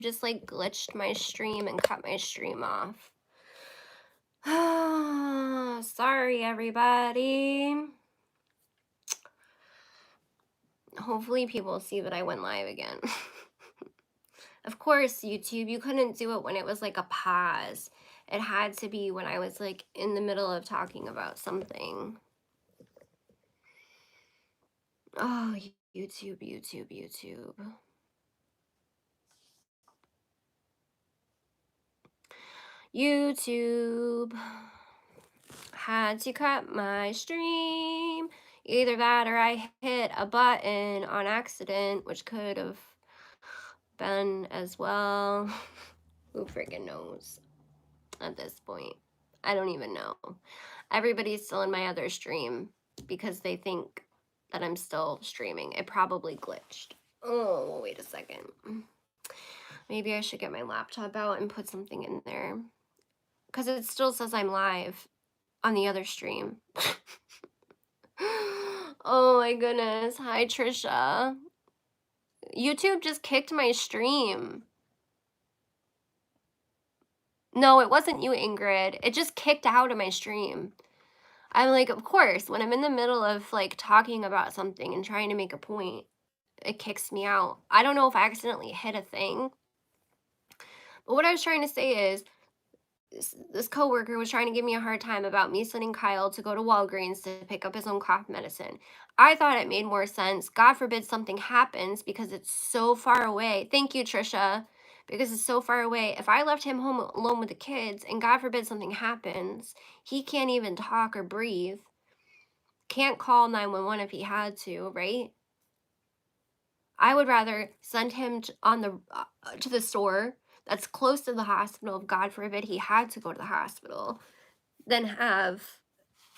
just like glitched my stream and cut my stream off. Sorry, everybody. Hopefully people see that I went live again. Of course, YouTube, you couldn't do it when it was like a pause. It had to be when I was like in the middle of talking about something. Oh, YouTube, YouTube, YouTube. YouTube. Had to cut my stream. Either that or I hit a button on accident, which could have been as well. Who freaking knows at this point? I don't even know. Everybody's still in my other stream because they think that I'm still streaming. It probably glitched. Oh, wait a second. Maybe I should get my laptop out and put something in there. Because it still says I'm live on the other stream. Oh my goodness. Hi, Trisha. YouTube just kicked my stream. No, it wasn't you, Ingrid. It just kicked out of my stream. I'm like, of course, when I'm in the middle of like talking about something and trying to make a point, it kicks me out. I don't know if I accidentally hit a thing. But what I was trying to say is this coworker was trying to give me a hard time about me sending Kyle to go to Walgreens to pick up his own cough medicine. I thought it made more sense. God forbid something happens because it's so far away. Thank you, Trisha. Because it's so far away. If I left him home alone with the kids and God forbid something happens, he can't even talk or breathe. Can't call 911 if he had to, right? I would rather send him to the store that's close to the hospital if God forbid he had to go to the hospital than have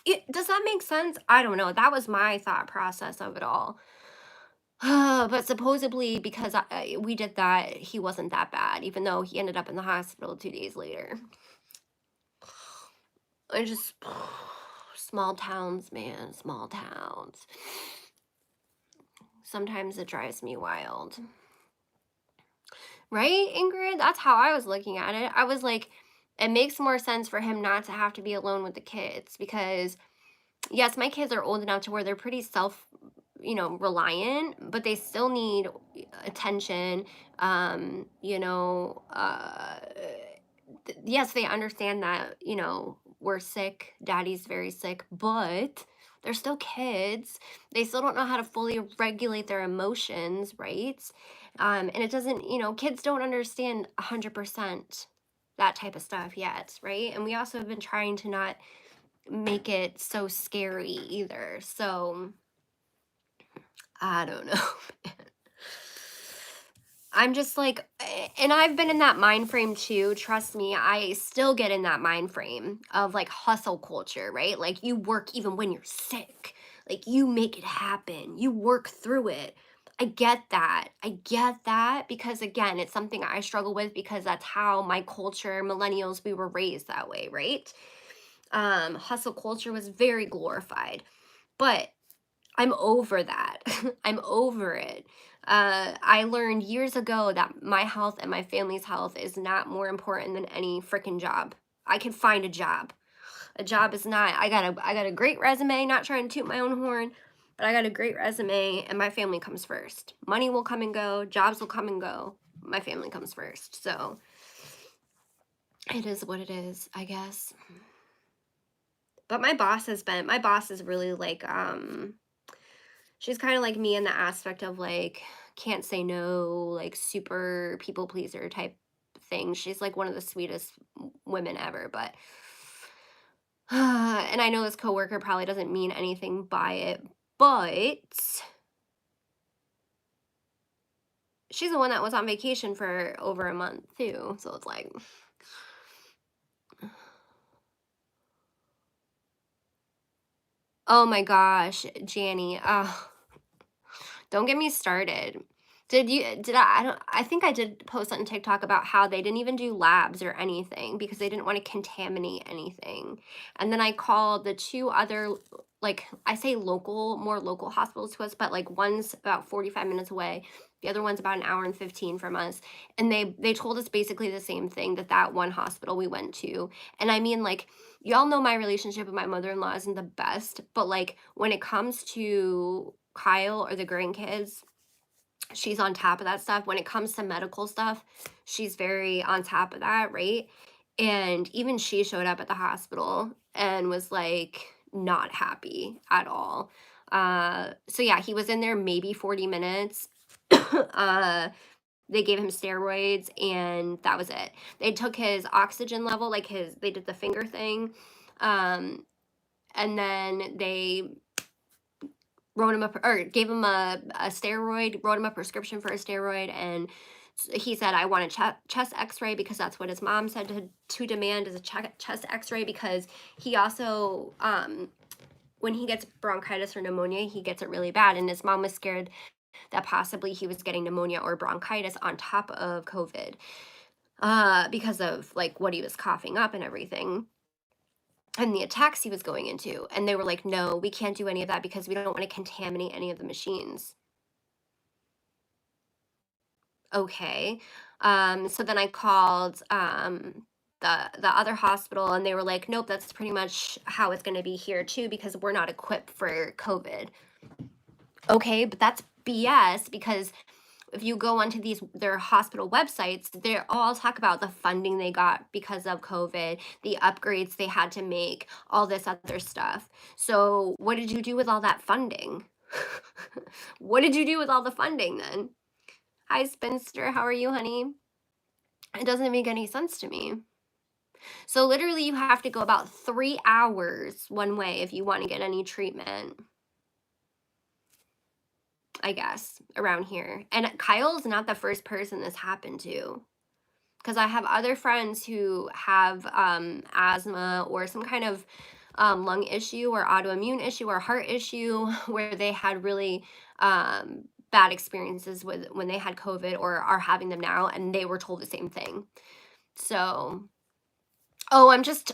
it. Does that make sense? I don't know. That was my thought process of it all. But supposedly because we did that, he wasn't that bad, even though he ended up in the hospital 2 days later. I just small towns, man, small towns. Sometimes it drives me wild. Right, Ingrid? That's how I was looking at it. I was like, it makes more sense for him not to have to be alone with the kids because, yes, my kids are old enough to where they're pretty reliant, but they still need attention. Yes, they understand that, we're sick, daddy's very sick, but they're still kids. They still don't know how to fully regulate their emotions, right? And it doesn't, kids don't understand 100% that type of stuff yet, right? And we also have been trying to not make it so scary either. So I don't know. I'm just like, and I've been in that mind frame too. Trust me, I still get in that mind frame of like hustle culture, right? Like you work even when you're sick, like you make it happen, you work through it. I get that. I get that because again, it's something I struggle with because that's how my culture, millennials, we were raised that way, right? Hustle culture was very glorified, but I'm over that. I'm over it. I learned years ago that my health and my family's health is not more important than any freaking job. I can find a job. A job is not. I got a great resume. Not trying to toot my own horn, but I got a great resume, and my family comes first. Money will come and go. Jobs will come and go. My family comes first. So it is what it is, I guess. But my boss is really like she's kind of like me in the aspect of like can't say no, like super people pleaser type thing. She's like one of the sweetest women ever, but and I know this coworker probably doesn't mean anything by it, but she's the one that was on vacation for over a month too. So it's like oh my gosh, Janny. Don't get me started. I think I did post on TikTok about how they didn't even do labs or anything because they didn't want to contaminate anything. And then I called the two other, like I say local, more local hospitals to us, but like one's about 45 minutes away. The other one's about an hour and 15 from us. And they told us basically the same thing, that that one hospital we went to. And I mean, like, y'all know my relationship with my mother-in-law isn't the best, but like when it comes to Kyle or the grandkids, she's on top of that stuff. When it comes to medical stuff, she's very on top of that, right? And even she showed up at the hospital and was like not happy at all. So yeah, he was in there maybe 40 minutes. uh they gave him steroids and that was it. They took his oxygen level, like his they did the finger thing. Um and then they wrote him up or gave him a steroid, wrote him a prescription for a steroid, and he said, I want a chest x-ray because that's what his mom said to demand is a chest x-ray, because he also when he gets bronchitis or pneumonia, he gets it really bad, and his mom was scared that possibly he was getting pneumonia or bronchitis on top of COVID, because of like what he was coughing up and everything and the attacks he was going into. And they were like, no, we can't do any of that because we don't want to contaminate any of the machines. Okay. So then I called the other hospital, and they were like, nope, that's pretty much how it's going to be here too, because we're not equipped for COVID. Okay, but that's BS, because if you go onto their hospital websites, they all talk about the funding they got because of COVID, the upgrades they had to make, all this other stuff. So what did you do with all that funding? What did you do with all the funding then? Hi, Spinster. How are you, honey? It doesn't make any sense to me. So literally, you have to go about 3 hours one way if you want to get any treatment, I guess, around here. And Kyle's not the first person this happened to, because I have other friends who have asthma or some kind of lung issue or autoimmune issue or heart issue where they had really bad experiences with when they had COVID or are having them now, and they were told the same thing. So, oh, I'm just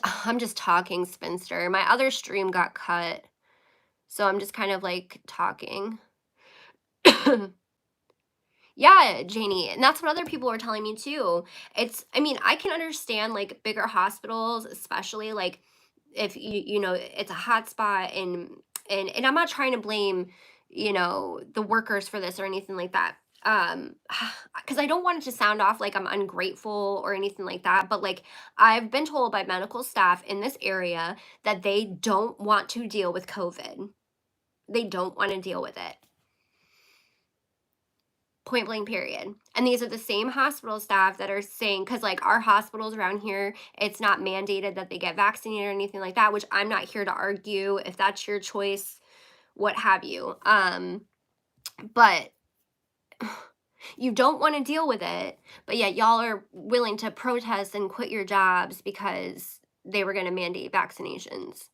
talking, Spinster. My other stream got cut, so I'm just kind of like talking. Yeah, Janie, and that's what other people were telling me too. I mean, I can understand like bigger hospitals, especially like if you know it's a hot spot, and I'm not trying to blame the workers for this or anything like that. Because I don't want it to sound off like I'm ungrateful or anything like that, but like I've been told by medical staff in this area that they don't want to deal with COVID. They don't want to deal with it. Point blank period. And these are the same hospital staff that are saying, because like our hospitals around here, it's not mandated that they get vaccinated or anything like that, which I'm not here to argue. If that's your choice, what have you. But you don't want to deal with it, but yet y'all are willing to protest and quit your jobs because they were going to mandate vaccinations.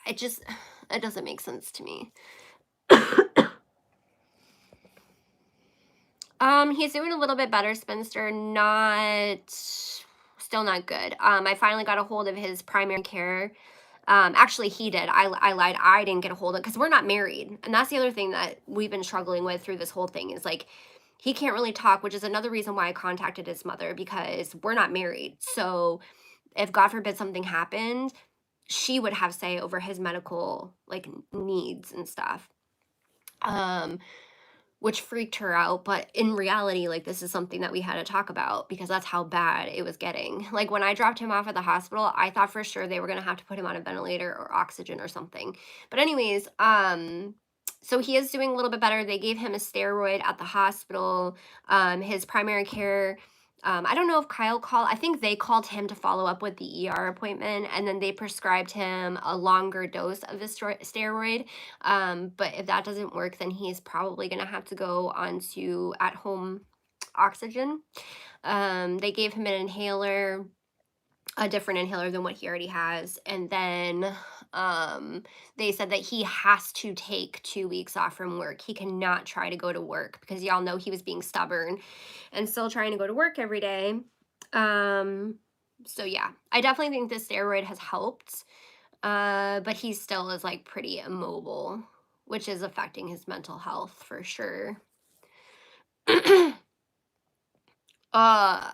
It doesn't make sense to me. He's doing a little bit better, Spencer. Still not good. I finally got a hold of his primary care. Actually, he did. I lied. I didn't get a hold of it because we're not married, and that's the other thing that we've been struggling with through this whole thing is like he can't really talk, which is another reason why I contacted his mother, because we're not married. So if God forbid something happened, she would have say over his medical like needs and stuff. Which freaked her out, but in reality, like, this is something that we had to talk about because that's how bad it was getting. Like, when I dropped him off at the hospital, I thought for sure they were gonna have to put him on a ventilator or oxygen or something. But anyways, so he is doing a little bit better. They gave him a steroid at the hospital. His primary care, I don't know if Kyle called. I think they called him to follow up with the ER appointment, and then they prescribed him a longer dose of the steroid. But if that doesn't work, then he's probably going to have to go on to at-home oxygen. They gave him an inhaler, a different inhaler than what he already has. And then they said that he has to take 2 weeks off from work. He cannot try to go to work because y'all know he was being stubborn and still trying to go to work every day. So yeah, I definitely think this steroid has helped. But he still is like pretty immobile, which is affecting his mental health for sure. uh,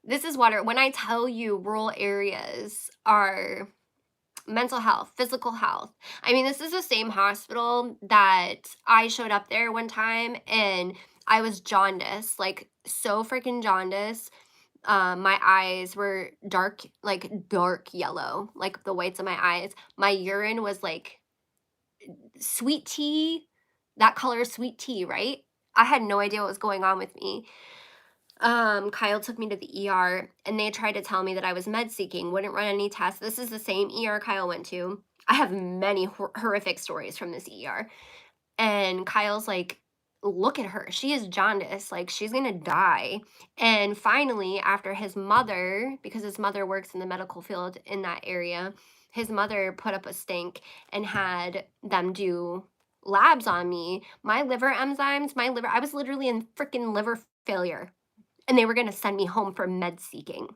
this is water. When I tell you rural areas are mental health, physical health. I mean, this is the same hospital that I showed up there one time and I was jaundiced, like so freaking jaundiced. My eyes were dark, like dark yellow, like the whites of my eyes. My urine was like sweet tea, that color sweet tea, right? I had no idea what was going on with me. Kyle took me to the ER and they tried to tell me that I was med seeking, wouldn't run any tests. This is the same ER Kyle went to. I have many horrific stories from this ER. And Kyle's like, look at her. She is jaundiced. Like, she's going to die. And finally, after his mother, because his mother works in the medical field in that area, his mother put up a stink and had them do labs on me. My liver enzymes, I was literally in freaking liver failure and they were going to send me home for med seeking.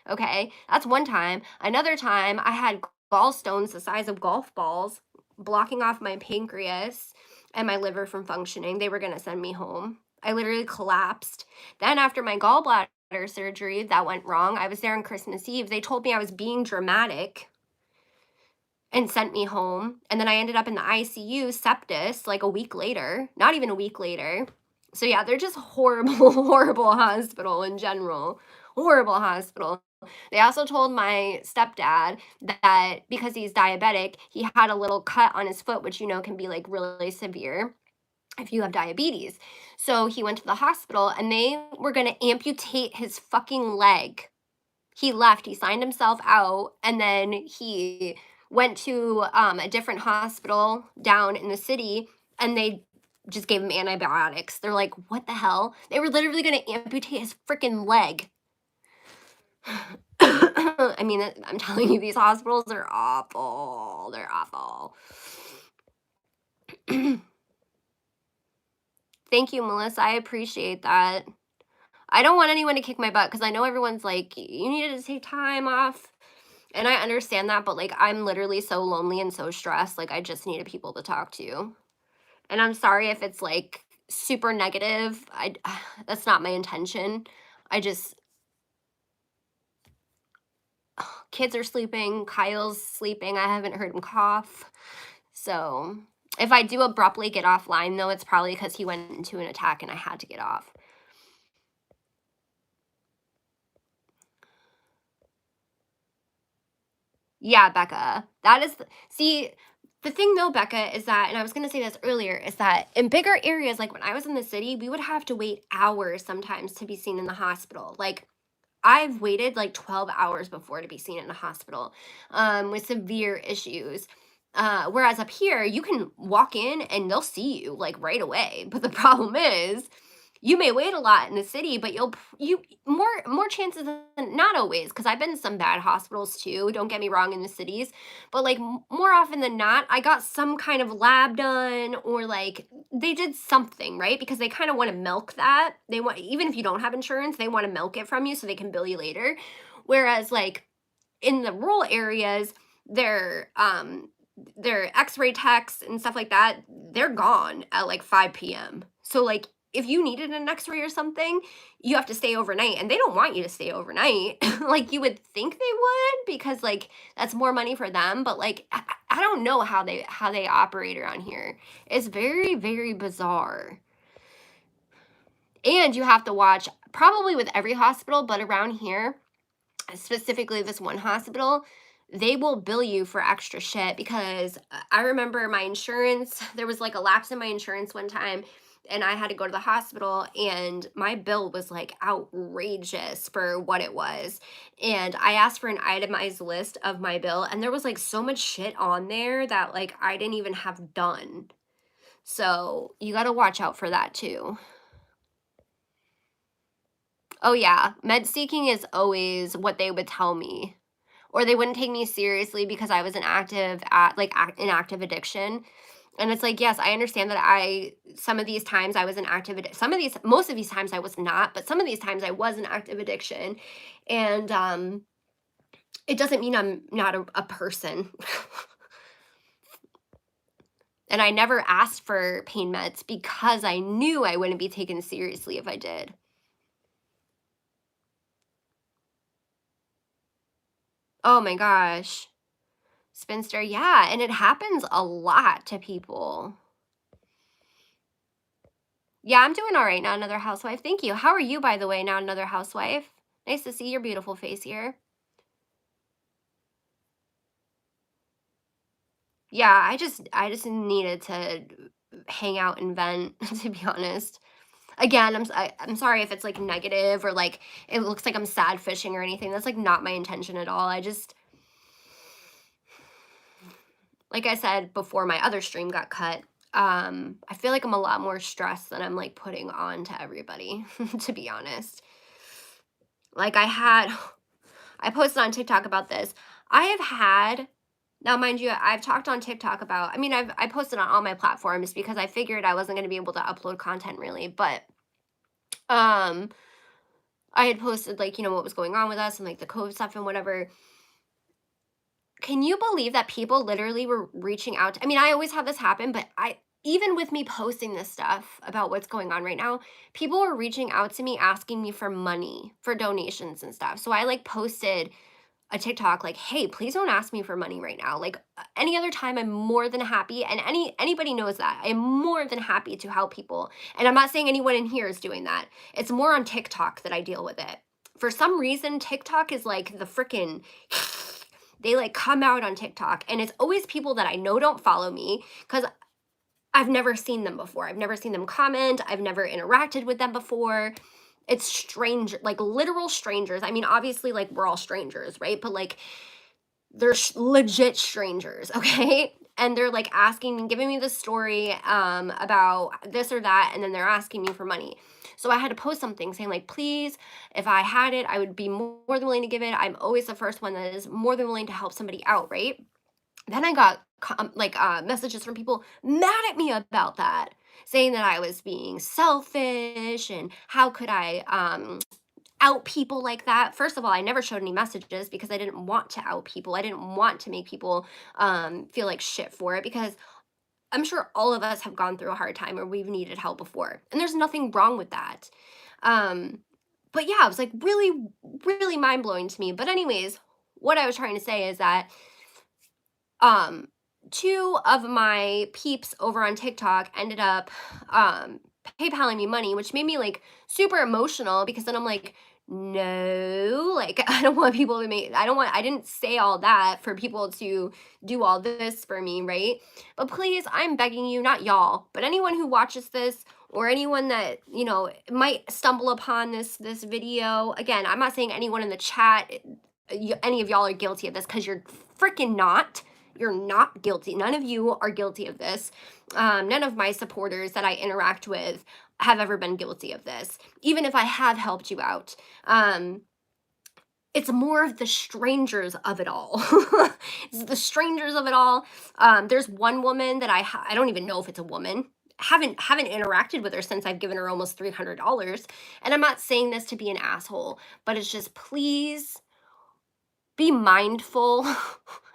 Okay, that's one time. Another time, I had gallstones the size of golf balls blocking off my pancreas and my liver from functioning. They were going to send me home. I literally collapsed. Then, after my gallbladder surgery that went wrong, I was there on Christmas Eve. They told me I was being dramatic and sent me home. And then I ended up in the ICU, sepsis, like a week later, not even a week later. So yeah, they're just horrible, horrible hospital in general. Horrible hospital. They also told my stepdad that because he's diabetic, he had a little cut on his foot, which you know can be like really severe if you have diabetes. So he went to the hospital and they were going to amputate his fucking leg. He left, he signed himself out, and then he went to a different hospital down in the city and they just gave him antibiotics. They're like, what the hell? They were literally going to amputate his freaking leg. I mean, I'm telling you, these hospitals are awful. They're awful. Thank you, Melissa. I appreciate that. I don't want anyone to kick my butt because I know everyone's like, you needed to take time off. And I understand that, but like, I'm literally so lonely and so stressed. Like, I just needed people to talk to. And I'm sorry if it's like super negative. That's not my intention. I just, kids are sleeping. Kyle's sleeping. I haven't heard him cough. So if I do abruptly get offline, though, it's probably because he went into an attack and I had to get off. Yeah, Becca. That is, see, the thing though, Becca, is that, and I was going to say this earlier, is that in bigger areas, like when I was in the city, we would have to wait hours sometimes to be seen in the hospital. Like, I've waited like 12 hours before to be seen in a hospital with severe issues. Whereas up here, you can walk in and they'll see you like right away. But the problem is, you may wait a lot in the city, but you more chances than not always, because I've been to some bad hospitals too. Don't get me wrong in the cities, but like more often than not, I got some kind of lab done or like they did something right because they kind of want to milk that. They want even if you don't have insurance, they want to milk it from you so they can bill you later. Whereas like in the rural areas, their x-ray techs and stuff like that, they're gone at like 5 p.m. So like if you needed an x-ray or something, you have to stay overnight and they don't want you to stay overnight. Like you would think they would because like that's more money for them, but like I don't know how they operate around here. It's very very bizarre. And you have to watch probably with every hospital, but around here specifically this one hospital, they will bill you for extra shit because I remember my insurance, there was like a lapse in my insurance one time and I had to go to the hospital and my bill was like outrageous for what it was. And I asked for an itemized list of my bill and there was like so much shit on there that like I didn't even have done. So you got to watch out for that too. Oh yeah, med seeking is always what they would tell me. Or they wouldn't take me seriously because I was an active at like in active addiction. And it's like, yes, I understand that some of these times I was an active some of these most of these times I was not, but some of these times I was an active addiction. And it doesn't mean I'm not a person. And I never asked for pain meds because I knew I wouldn't be taken seriously if I did. Oh my gosh. Spinster, yeah, and it happens a lot to people. Yeah, I'm doing all right, not another housewife. Thank you. How are you, by the way, not another housewife? Nice to see your beautiful face here. Yeah, I just needed to hang out and vent, to be honest. Again, I'm sorry if it's like negative or like it looks like I'm sad fishing or anything. That's like not my intention at all. I just, like I said before my other stream got cut, I feel like I'm a lot more stressed than I'm like putting on to everybody, to be honest. Like I posted on TikTok about this. I have had Now, mind you, I've talked on TikTok about, I mean, I posted on all my platforms because I figured I wasn't going to be able to upload content really, but um I had posted like, what was going on with us and like the COVID stuff and whatever. Can you believe that people literally were reaching out I mean, I always have this happen, but I even with me posting this stuff about what's going on right now, people were reaching out to me asking me for money, for donations and stuff. So I like posted a TikTok like, "Hey, please don't ask me for money right now. Like any other time I'm more than happy and anybody knows that. I'm more than happy to help people." And I'm not saying anyone in here is doing that. It's more on TikTok that I deal with it. For some reason, TikTok is like the freaking they like come out on TikTok and it's always people that I know don't follow me cuz I've never seen them before. I've never seen them comment. I've never interacted with them before. It's strange, like literal strangers. I mean, obviously, like we're all strangers, right? But like they're legit strangers, okay? And they're like asking me, giving me the story about this or that, and then they're asking me for money. So I had to post something saying like, please, if I had it, I would be more than willing to give it. I'm always the first one that is more than willing to help somebody out, right? Then I got messages from people mad at me about that, saying that I was being selfish and how could I out people like that. First of all, I never showed any messages because I didn't want to out people. I didn't want to make people feel like shit for it because I'm sure all of us have gone through a hard time or we've needed help before. And there's nothing wrong with that. Um, but yeah, it was like really, really mind blowing to me. But, anyways, what I was trying to say is that um, two of my peeps over on TikTok ended up PayPaling me money, which made me like super emotional because then I'm like, no, like I don't want people to make I didn't say all that for people to do all this for me, right? But please, I'm begging you, not y'all, but anyone who watches this or anyone that, might stumble upon this video. Again, I'm not saying anyone in the chat any of y'all are guilty of this because you're freaking not. You're not guilty. None of you are guilty of this. None of my supporters that I interact with have ever been guilty of this, even if I have helped you out. It's more of the strangers of it all. It's the strangers of it all. There's one woman that I don't even know if it's a woman. Haven't interacted with her since I've given her almost $300. And I'm not saying this to be an asshole, but it's just please be mindful.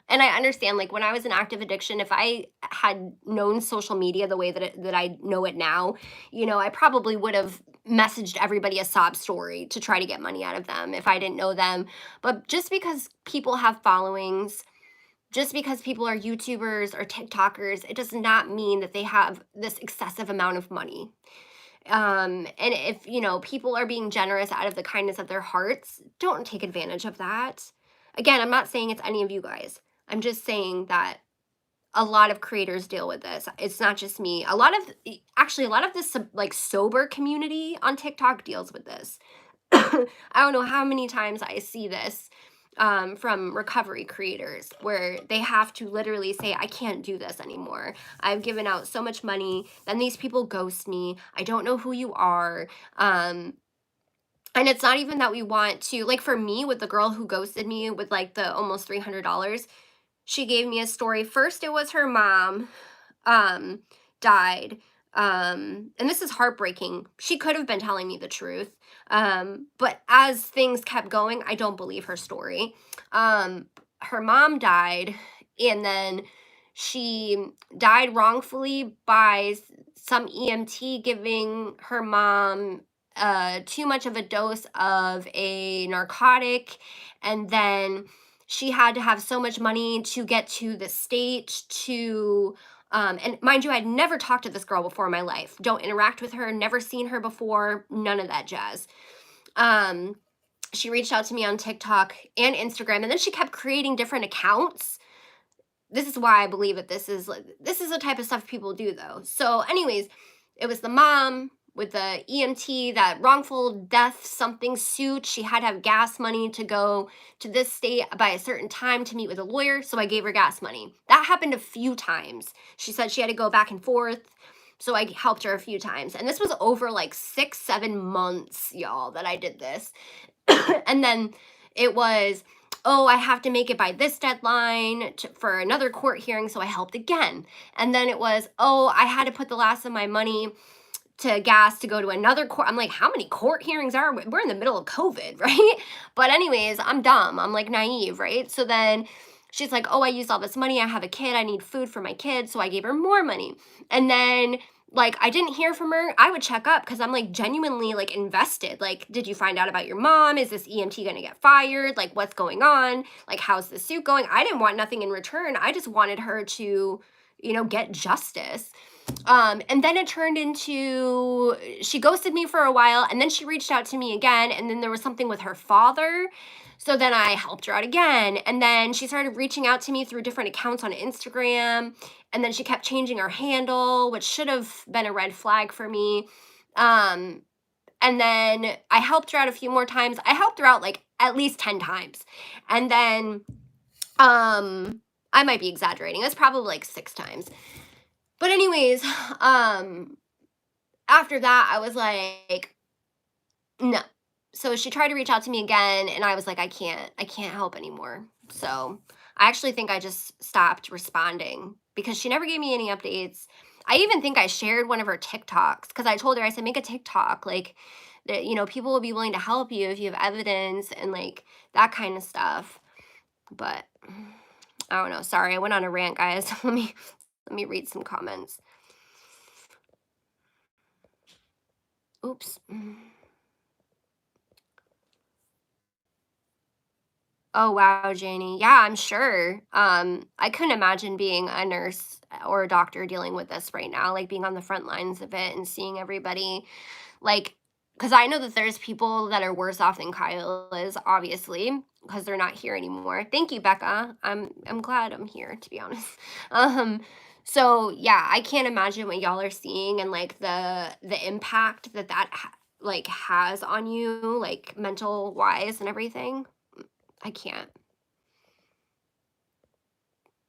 And I understand, like, when I was in active addiction, if I had known social media the way that I know it now, I probably would have messaged everybody a sob story to try to get money out of them if I didn't know them. But just because people have followings, just because people are YouTubers or TikTokers, it does not mean that they have this excessive amount of money. And if, people are being generous out of the kindness of their hearts, don't take advantage of that. Again, I'm not saying it's any of you guys. I'm just saying that a lot of creators deal with this. It's not just me. Actually, a lot of this like sober community on TikTok deals with this. I don't know how many times I see this from recovery creators where they have to literally say, I can't do this anymore. I've given out so much money. Then these people ghost me. I don't know who you are. And it's not even that we want to, like for me, with the girl who ghosted me with like the almost $300, she gave me a story. First, it was her mom um, died. And this is heartbreaking. She could have been telling me the truth. But as things kept going, I don't believe her story. Her mom died, and then she died wrongfully by some EMT giving her mom too much of a dose of a narcotic, and then she had to have so much money to get to the state to and mind you, I'd never talked to this girl before in my life. Don't interact with her, never seen her before, none of that jazz. Um, she reached out to me on TikTok and Instagram, and then she kept creating different accounts. This is why I believe that this is the type of stuff people do though. So anyways, it was the mom with the EMT, that wrongful death something suit. She had to have gas money to go to this state by a certain time to meet with a lawyer, so I gave her gas money. That happened a few times. She said she had to go back and forth, so I helped her a few times. And this was over like 6-7 months, y'all, that I did this. And then it was, oh, I have to make it by this deadline for another court hearing, so I helped again. And then it was, oh, I had to put the last of my money to gas to go to another court. I'm like, how many court hearings are we? We're in the middle of COVID, right? But anyways, I'm dumb. I'm like naive, right? So then she's like, oh, I used all this money. I have a kid. I need food for my kid. So I gave her more money. And then like I didn't hear from her. I would check up because I'm like genuinely like invested. Like, did you find out about your mom? Is this EMT gonna get fired? Like, what's going on? Like, how's the suit going? I didn't want nothing in return. I just wanted her to, get justice. And then it turned into she ghosted me for a while, and then she reached out to me again, and then there was something with her father. So then I helped her out again, and then she started reaching out to me through different accounts on Instagram, and then she kept changing her handle, which should have been a red flag for me. Um, and then I helped her out a few more times. I helped her out like at least 10 times. And then I might be exaggerating. It's probably like 6 times. But anyways, after that, I was like, no. So she tried to reach out to me again, and I was like, I can't help anymore. So I actually think I just stopped responding because she never gave me any updates. I even think I shared one of her TikToks because I told her, I said, make a TikTok. Like, that, people will be willing to help you if you have evidence and like that kind of stuff. But I don't know. Sorry, I went on a rant, guys. Let me read some comments. Oops. Oh, wow, Janie. Yeah, I'm sure. I couldn't imagine being a nurse or a doctor dealing with this right now, like being on the front lines of it and seeing everybody. Like, because I know that there's people that are worse off than Kyle is, obviously, because they're not here anymore. Thank you, Becca. I'm glad I'm here, to be honest. Um, so yeah, I can't imagine what y'all are seeing and like the impact like has on you, like mental wise and everything. I can't.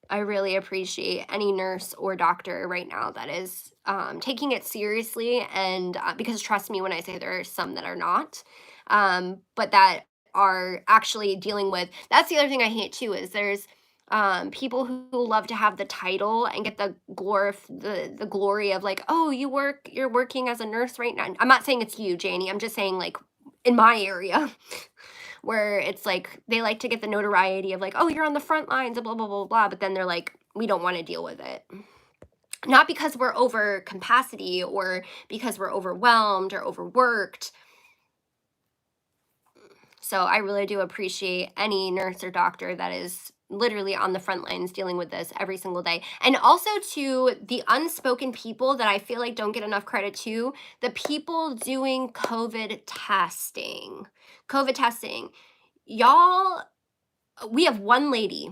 I really appreciate any nurse or doctor right now that is taking it seriously. And because trust me when I say there are some that are not, but that are actually dealing with. That's the other thing I hate too is there's people who love to have the title and get the glory of like, oh, you're working as a nurse right now. I'm not saying it's you, Janie. I'm just saying like in my area. Where it's like they like to get the notoriety of like, oh, you're on the front lines, blah, blah, blah, blah. But then they're like, we don't want to deal with it. Not because we're over capacity or because we're overwhelmed or overworked. So I really do appreciate any nurse or doctor that is literally on the front lines dealing with this every single day. And also to the unspoken people that I feel like don't get enough credit to, the people doing COVID testing. COVID testing. Y'all, we have one lady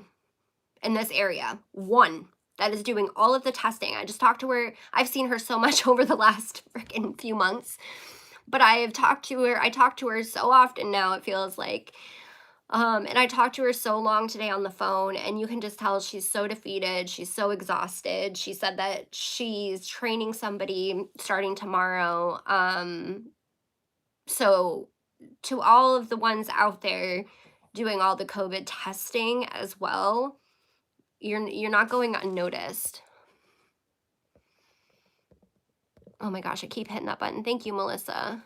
in this area, one that is doing all of the testing. I just talked to her. I've seen her so much over the last freaking few months, but I talk to her so often now, it feels like. And I talked to her so long today on the phone, and you can just tell she's so defeated. She's so exhausted. She said that she's training somebody starting tomorrow. So to all of the ones out there doing all the COVID testing as well, you're not going unnoticed. Oh my gosh, I keep hitting that button. Thank you, Melissa.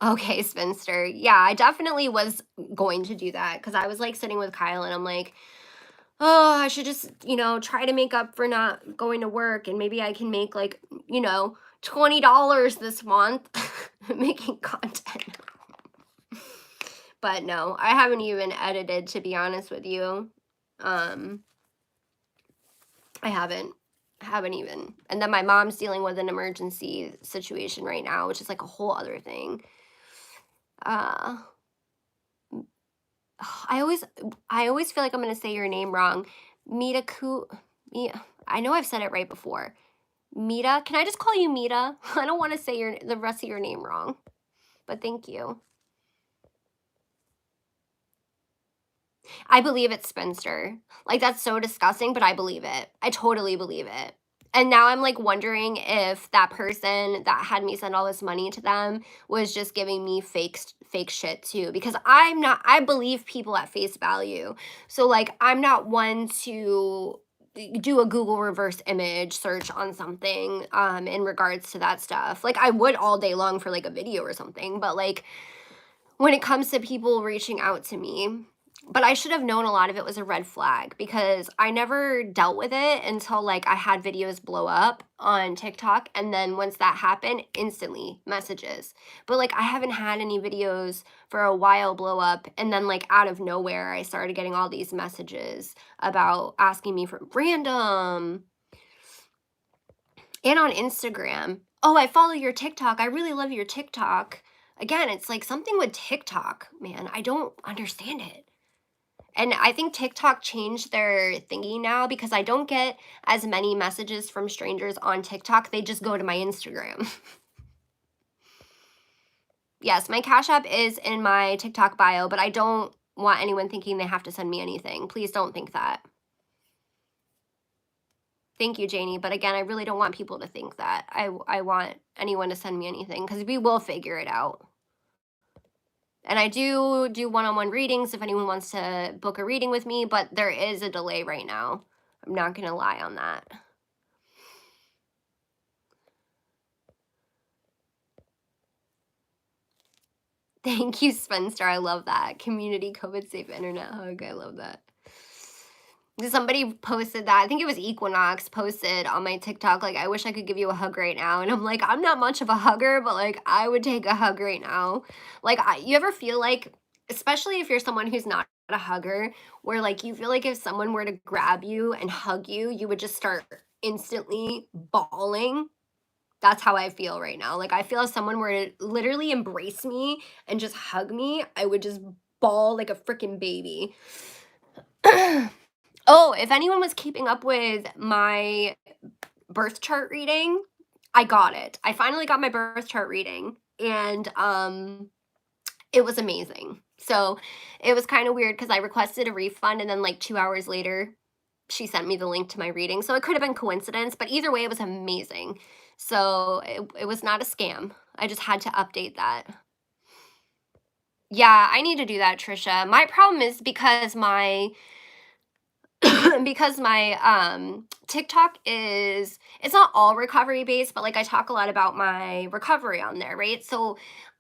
Okay, spinster. Yeah, I definitely was going to do that because I was like sitting with Kyle and I'm like, oh, I should just, try to make up for not going to work and maybe I can make like, $20 this month making content. But no, I haven't even edited to be honest with you. Um, I haven't. Haven't even. And then my mom's dealing with an emergency situation right now, which is like a whole other thing. Uh I always I always feel like I'm gonna say your name wrong. Mita Ku Mi I know I've said it right before. Mita? Can I just call you Mita? I don't want to say the rest of your name wrong, but thank you. I believe it's spinster. Like that's so disgusting, but I believe it. I totally believe it. And now I'm like wondering if that person that had me send all this money to them was just giving me fake shit too because I believe people at face value. So like I'm not one to do a Google reverse image search on something in regards to that stuff. Like I would all day long for like a video or something, but like when it comes to people reaching out to me. But I should have known a lot of it was a red flag because I never dealt with it until like I had videos blow up on TikTok. And then once that happened, instantly messages. But like I haven't had any videos for a while blow up. And then like out of nowhere, I started getting all these messages about asking me for random and on Instagram. Oh, I follow your TikTok. I really love your TikTok. Again, it's like something with TikTok, man. I don't understand it. And I think TikTok changed their thingy now because I don't get as many messages from strangers on TikTok. They just go to my Instagram. Yes, my Cash App is in my TikTok bio, but I don't want anyone thinking they have to send me anything. Please don't think that. Thank you, Janie. But again, I really don't want people to think that. I want anyone to send me anything because we will figure it out. And I do one-on-one readings if anyone wants to book a reading with me, but there is a delay right now. I'm not going to lie on that. Thank you, Spencer. I love that. Community COVID safe internet hug. I love that. Somebody posted that. I think it was Equinox posted on my TikTok, like, I wish I could give you a hug right now. And I'm like, I'm not much of a hugger, but like, I would take a hug right now. Like, you ever feel like, especially if you're someone who's not a hugger, where like you feel like if someone were to grab you and hug you, you would just start instantly bawling? That's how I feel right now. Like, I feel if someone were to literally embrace me and just hug me, I would just bawl like a freaking baby. Oh, if anyone was keeping up with my birth chart reading, I got it. I finally got my birth chart reading and it was amazing. So, it was kind of weird cuz I requested a refund and then like 2 hours later she sent me the link to my reading. So it could have been coincidence, but either way it was amazing. So, it was not a scam. I just had to update that. Yeah, I need to do that, Trisha. My problem is because my because my TikTok is it's not all recovery based, but like I talk a lot about my recovery on there, right? So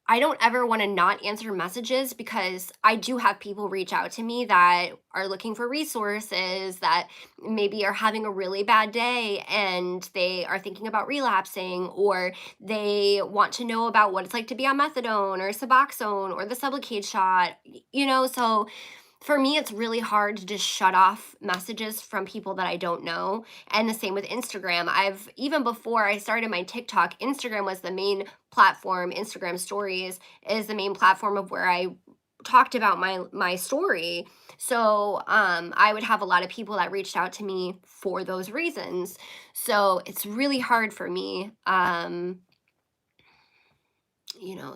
I don't ever want to not answer messages because I do have people reach out to me that are looking for resources that maybe are having a really bad day and they are thinking about relapsing or they want to know about what it's like to be on methadone or Suboxone or the Sublocade shot, so for me, it's really hard to just shut off messages from people that I don't know. And the same with Instagram. Even before I started my TikTok, Instagram was the main platform. Instagram stories is the main platform of where I talked about my story. So I would have a lot of people that reached out to me for those reasons. So it's really hard for me.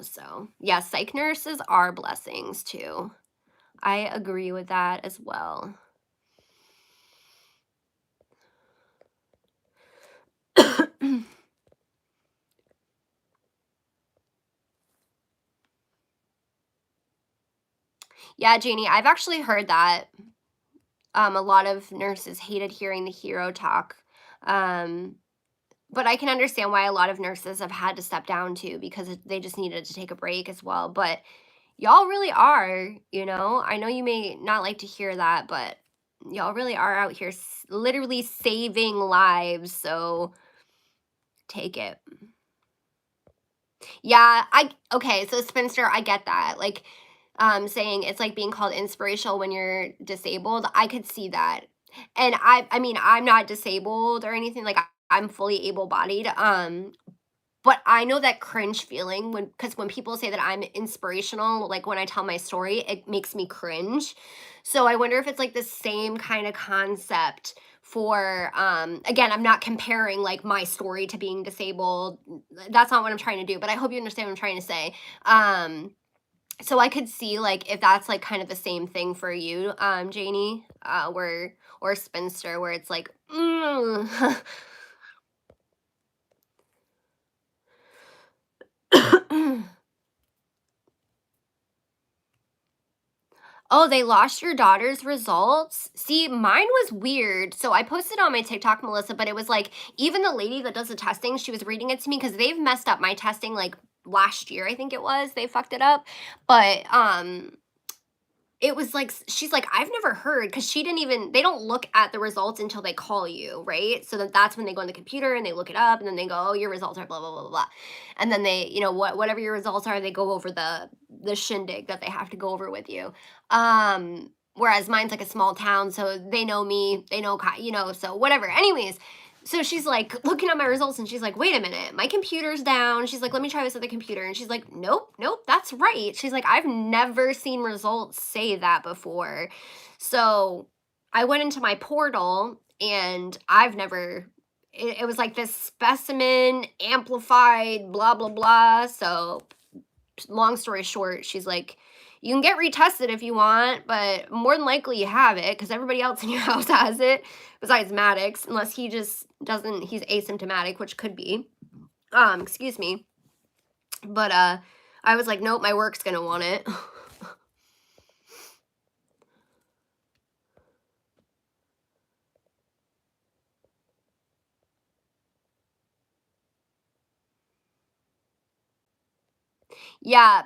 So yeah, psych nurses are blessings too. I agree with that as well. Yeah, Janie, I've actually heard that a lot of nurses hated hearing the hero talk. Um, But I can understand why a lot of nurses have had to step down too because they just needed to take a break as well. But y'all really are, you know? I know you may not like to hear that, but y'all really are out here literally saving lives. So take it. Yeah, okay, so spinster, I get that. Like saying it's like being called inspirational when you're disabled. I could see that. And I mean, I'm not disabled or anything. Like I'm fully able-bodied. But I know that cringe feeling because when people say that I'm inspirational, like when I tell my story, it makes me cringe. So I wonder if it's like the same kind of concept for again, I'm not comparing like my story to being disabled. That's not what I'm trying to do, but I hope you understand what I'm trying to say. So I could see like if that's like kind of the same thing for you, Janie, where or spinster, where it's like, oh, they lost your daughter's results? See, mine was weird. So I posted on my TikTok, Melissa, but it was like even the lady that does the testing, she was reading it to me because they've messed up my testing like last year, I think it was. They fucked it up. But it was like she's like, "I've never heard," because she didn't even they don't look at the results until they call you, right? So that's when they go on the computer and they look it up and then they go, "Oh, your results are blah blah blah blah blah." And then they, whatever your results are, they go over the shindig that they have to go over with you. Whereas mine's like a small town, so they know me, they know so whatever. Anyways, so she's like looking at my results and she's like, wait a minute, my computer's down. She's like, let me try this other computer. And she's like, nope, nope, that's right. She's like, I've never seen results say that before. So I went into my portal and I've never, it was like this specimen amplified, blah, blah, blah. So long story short, she's like, you can get retested if you want, but more than likely you have it because everybody else in your house has it besides Maddox, unless he just doesn't, he's asymptomatic, which could be. Excuse me. But I was like, nope, my work's gonna want it. Yeah,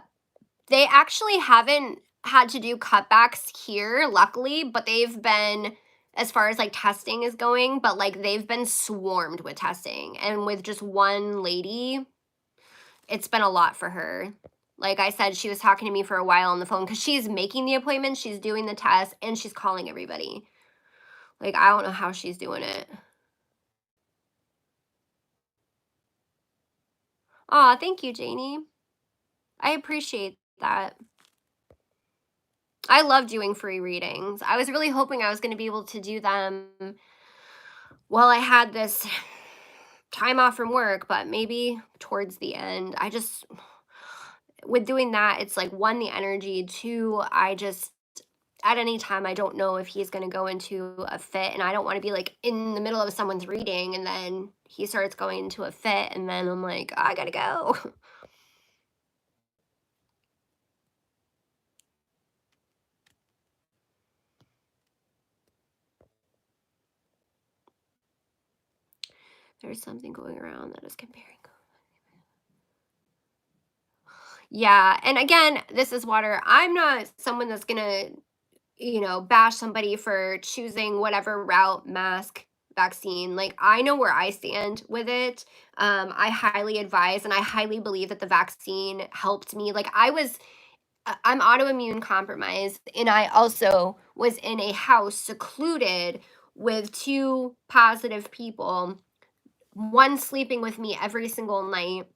they actually haven't had to do cutbacks here, luckily, but they've been as far as like testing is going, but like they've been swarmed with testing. And with just one lady, it's been a lot for her. Like I said, she was talking to me for a while on the phone because she's making the appointment, she's doing the test, and she's calling everybody. Like, I don't know how she's doing it. Aw, thank you, Janie. I appreciate that. I love doing free readings. I was really hoping I was going to be able to do them while I had this time off from work, but maybe towards the end. With doing that, it's like one, the energy, two, I just, at any time, I don't know if he's going to go into a fit, and I don't want to be like in the middle of someone's reading and then he starts going into a fit, and then I'm like, I gotta go. There's something going around that is comparing. Yeah, and again, this is water. I'm not someone that's gonna, bash somebody for choosing whatever route, mask, vaccine. Like I know where I stand with it. I highly advise and I highly believe that the vaccine helped me. Like I'm autoimmune compromised, and I also was in a house secluded with two positive people, one sleeping with me every single night,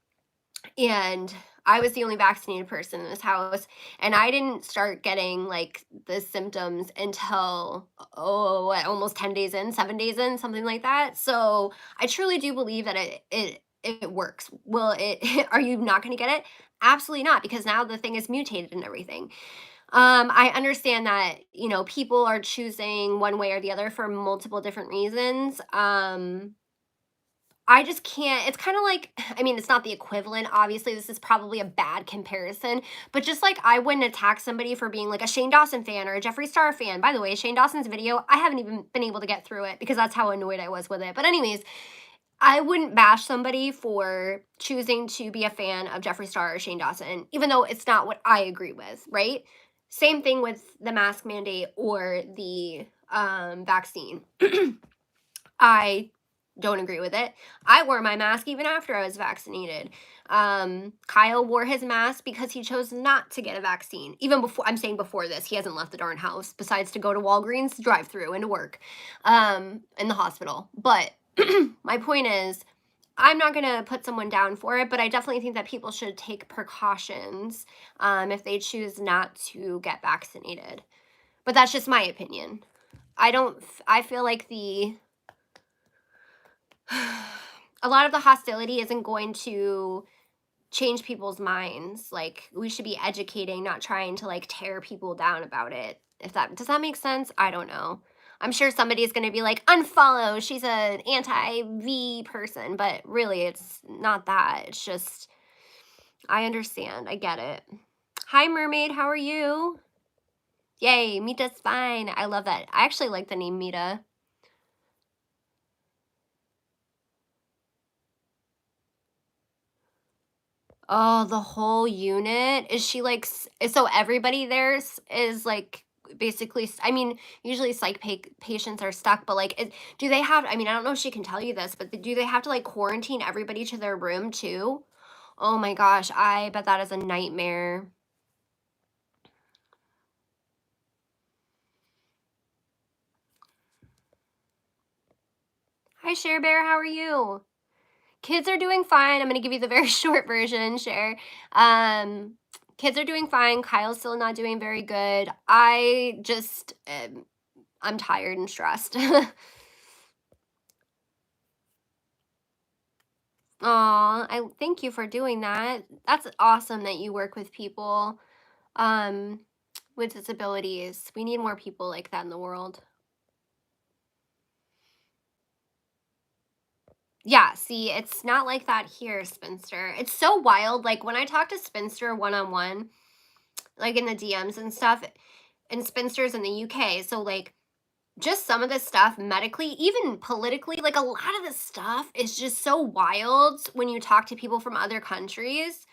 and I was the only vaccinated person in this house, and I didn't start getting like the symptoms until what, almost 10 days in, 7 days in, something like that. So I truly do believe that it works. Will it are you not going to get it? Absolutely not, because now the thing is mutated and everything. I understand that, people are choosing one way or the other for multiple different reasons. I just can't, it's kinda like I mean, it's not the equivalent, obviously, this is probably a bad comparison, but just like I wouldn't attack somebody for being like a Shane Dawson fan or a Jeffree Star fan. By the way, Shane Dawson's video, I haven't even been able to get through it because that's how annoyed I was with it. But anyways, I wouldn't bash somebody for choosing to be a fan of Jeffree Star or Shane Dawson, even though it's not what I agree with, right? Same thing with the mask mandate or the vaccine. I don't agree with it. I wore my mask even after I was vaccinated. Kyle wore his mask because he chose not to get a vaccine. Even before, I'm saying before this, he hasn't left the darn house besides to go to Walgreens drive through and to work in the hospital. But my point is, I'm not going to put someone down for it, but I definitely think that people should take precautions if they choose not to get vaccinated. But that's just my opinion. I feel like a lot of the hostility isn't going to change people's minds. Like, we should be educating, not trying to like tear people down about it. If that does that make sense? I don't know. I'm sure somebody's going to be like, unfollow, she's an anti-V person, but really it's not that. It's just, I understand. I get it. Hi, Mermaid. How are you? Yay, Mita's fine. I love that. I actually like the name Mita. Oh, the whole unit? Is she like so everybody there is like basically I mean, usually psych patients are stuck, but like do they have I mean, I don't know if she can tell you this, but do they have to like quarantine everybody to their room too? Oh my gosh, I bet that is a nightmare. Hi, Cher Bear, how are you? Kids are doing fine. I'm gonna give you the very short version, Cher. Um, kids are doing fine. Kyle's still not doing very good. I just I'm tired and stressed. Aw, I thank you for doing that. That's awesome that you work with people um with disabilities. We need more people like that in the world. Yeah, see, it's not like that here, Spinster. It's so wild. Like when I talk to Spinster one on one, like in the DMs and stuff, and Spinster's in the UK. So like just some of this stuff medically, even politically, like a lot of this stuff is just so wild when you talk to people from other countries.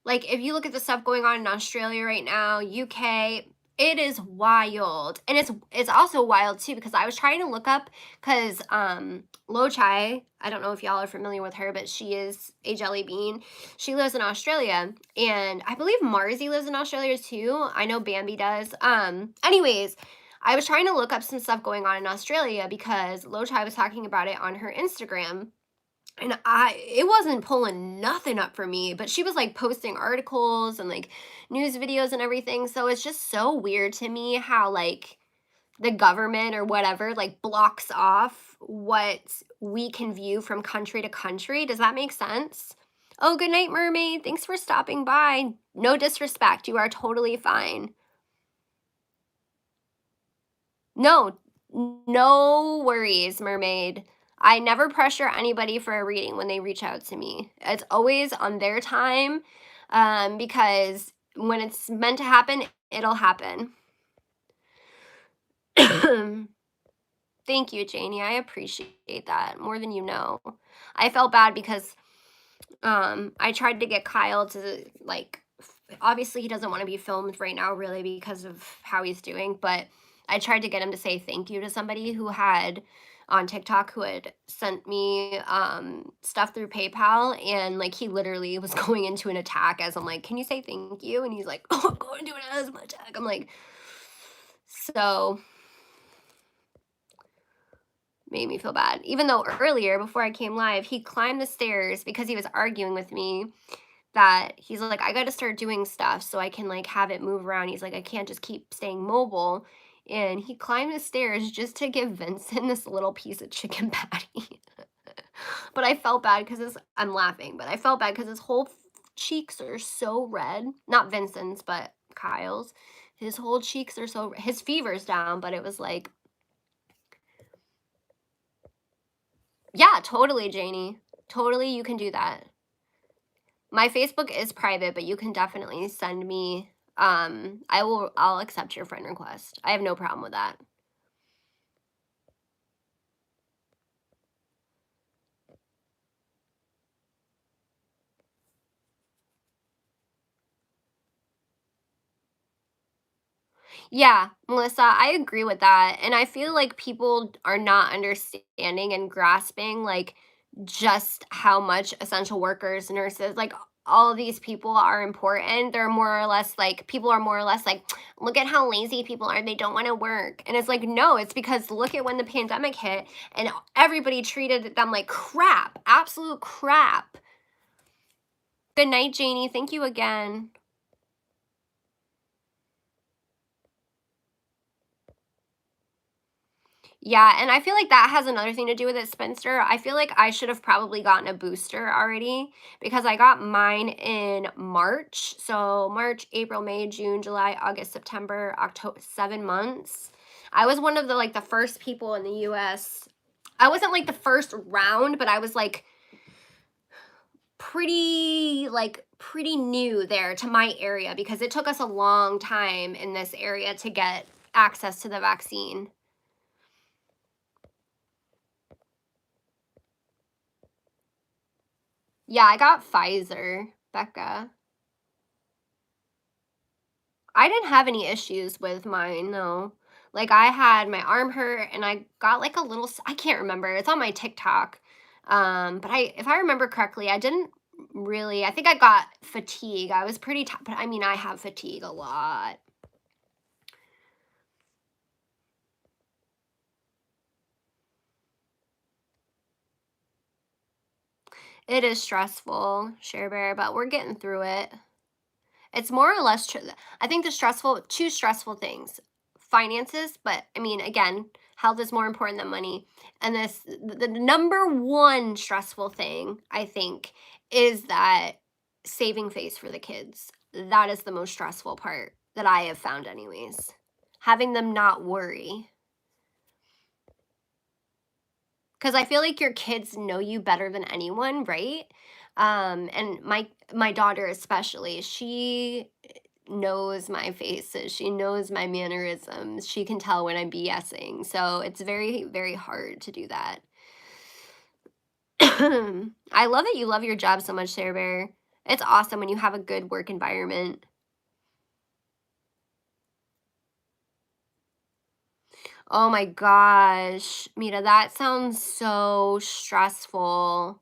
Like, if you look at the stuff going on in Australia right now, UK, it is wild. And it's also wild too because I was trying to look up because Lo Chai, I don't know if y'all are familiar with her, but she is a jelly bean. She lives in Australia, and I believe Marzi lives in Australia too. I know Bambi does. Anyways, I was trying to look up some stuff going on in Australia because Lo Chai was talking about it on her Instagram, and it wasn't pulling nothing up for me, but she was like posting articles and like news videos and everything. So it's just so weird to me how like the government or whatever like blocks off what we can view from country to country. Does that make sense? Oh, good night, Mermaid. Thanks for stopping by. No disrespect. You are totally fine. No, no worries, Mermaid. I never pressure anybody for a reading when they reach out to me. It's always on their time, because when it's meant to happen, it'll happen. Thank you, Janie. I appreciate that more than you know. I felt bad because I tried to get Kyle to like obviously he doesn't want to be filmed right now really because of how he's doing, but I tried to get him to say thank you to somebody who had on TikTok who had sent me stuff through PayPal, and like he literally was going into an attack as I'm like, "Can you say thank you?" And he's like, "Oh, I'm going into an asthma attack." I'm like, so made me feel bad. Even though earlier before I came live, he climbed the stairs because he was arguing with me that he's like, I got to start doing stuff so I can like have it move around. He's like, I can't just keep staying mobile. And he climbed the stairs just to give Vincent this little piece of chicken patty. But I felt bad because I'm laughing, but I felt bad because his whole cheeks are so red. Not Vincent's, but Kyle's. His whole cheeks are so, his fever's down, but it was like, yeah, totally, Janie. Totally, you can do that. My Facebook is private, but you can definitely send me I'll accept your friend request. I have no problem with that. Yeah, Melissa, I agree with that. And I feel like people are not understanding and grasping like just how much essential workers, nurses, like all of these people are important. They're more or less like people are more or less like, look at how lazy people are. They don't want to work. And it's like, no, it's because look at when the pandemic hit and everybody treated them like crap, absolute crap. Good night, Janie. Thank you again. Yeah, and I feel like that has another thing to do with it, Spencer. I feel like I should have probably gotten a booster already because I got mine in March. So March, April, May, June, July, August, September, October, 7 months. I was one of the like the first people in the US. I wasn't like the first round, but I was pretty new there to my area because it took us a long time in this area to get access to the vaccine. Yeah, I got Pfizer, Becca. I didn't have any issues with mine, no. Like, I had my arm hurt and I got like a little I can't remember. It's on my TikTok. But if I remember correctly, I didn't really I think I got fatigue. I was pretty but I mean, I have fatigue a lot. It is stressful, Share Bear, but we're getting through it. It's more or less I think the stressful 2 stressful things. Finances, but I mean, again, health is more important than money. And the number 1 stressful thing, I think, is that saving face for the kids. That is the most stressful part that I have found anyways. Having them not worry. Because I feel like your kids know you better than anyone, right? And my daughter especially, she knows my faces. She knows my mannerisms. She can tell when I'm BSing. So it's very, very hard to do that. I love that you love your job so much, Share Bear. It's awesome when you have a good work environment. Oh my gosh, Mita, that sounds so stressful.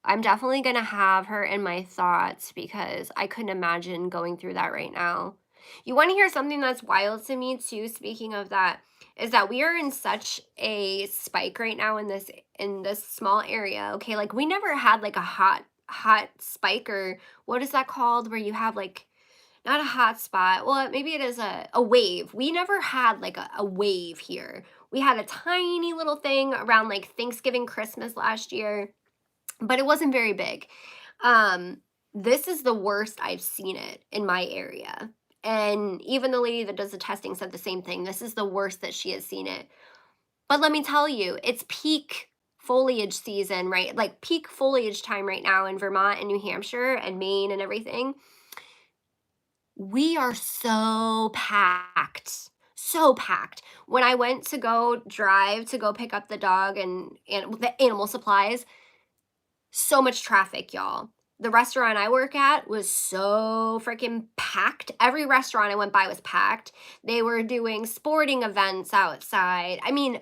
I'm definitely gonna have her in my thoughts because I couldn't imagine going through that right now. You want to hear something that's wild to me too, speaking of that, is that we are in such a spike right now in this small area. Okay, like we never had like a hot spike, or what is that called where you have like not a hot spot. Well, maybe it is a wave. We never had like a wave here. We had a tiny little thing around like Thanksgiving, Christmas last year, but it wasn't very big. Um, this is the worst I've seen it in my area. And even the lady that does the testing said the same thing. This is the worst that she has seen it. But let me tell you, it's peak foliage season, right? Like peak foliage time right now in Vermont and New Hampshire and Maine and everything. We are so packed. So packed. When I went to go drive to go pick up the dog and the animal supplies, so much traffic, y'all. The restaurant I work at was so freaking packed. Every restaurant I went by was packed. They were doing sporting events outside. I mean,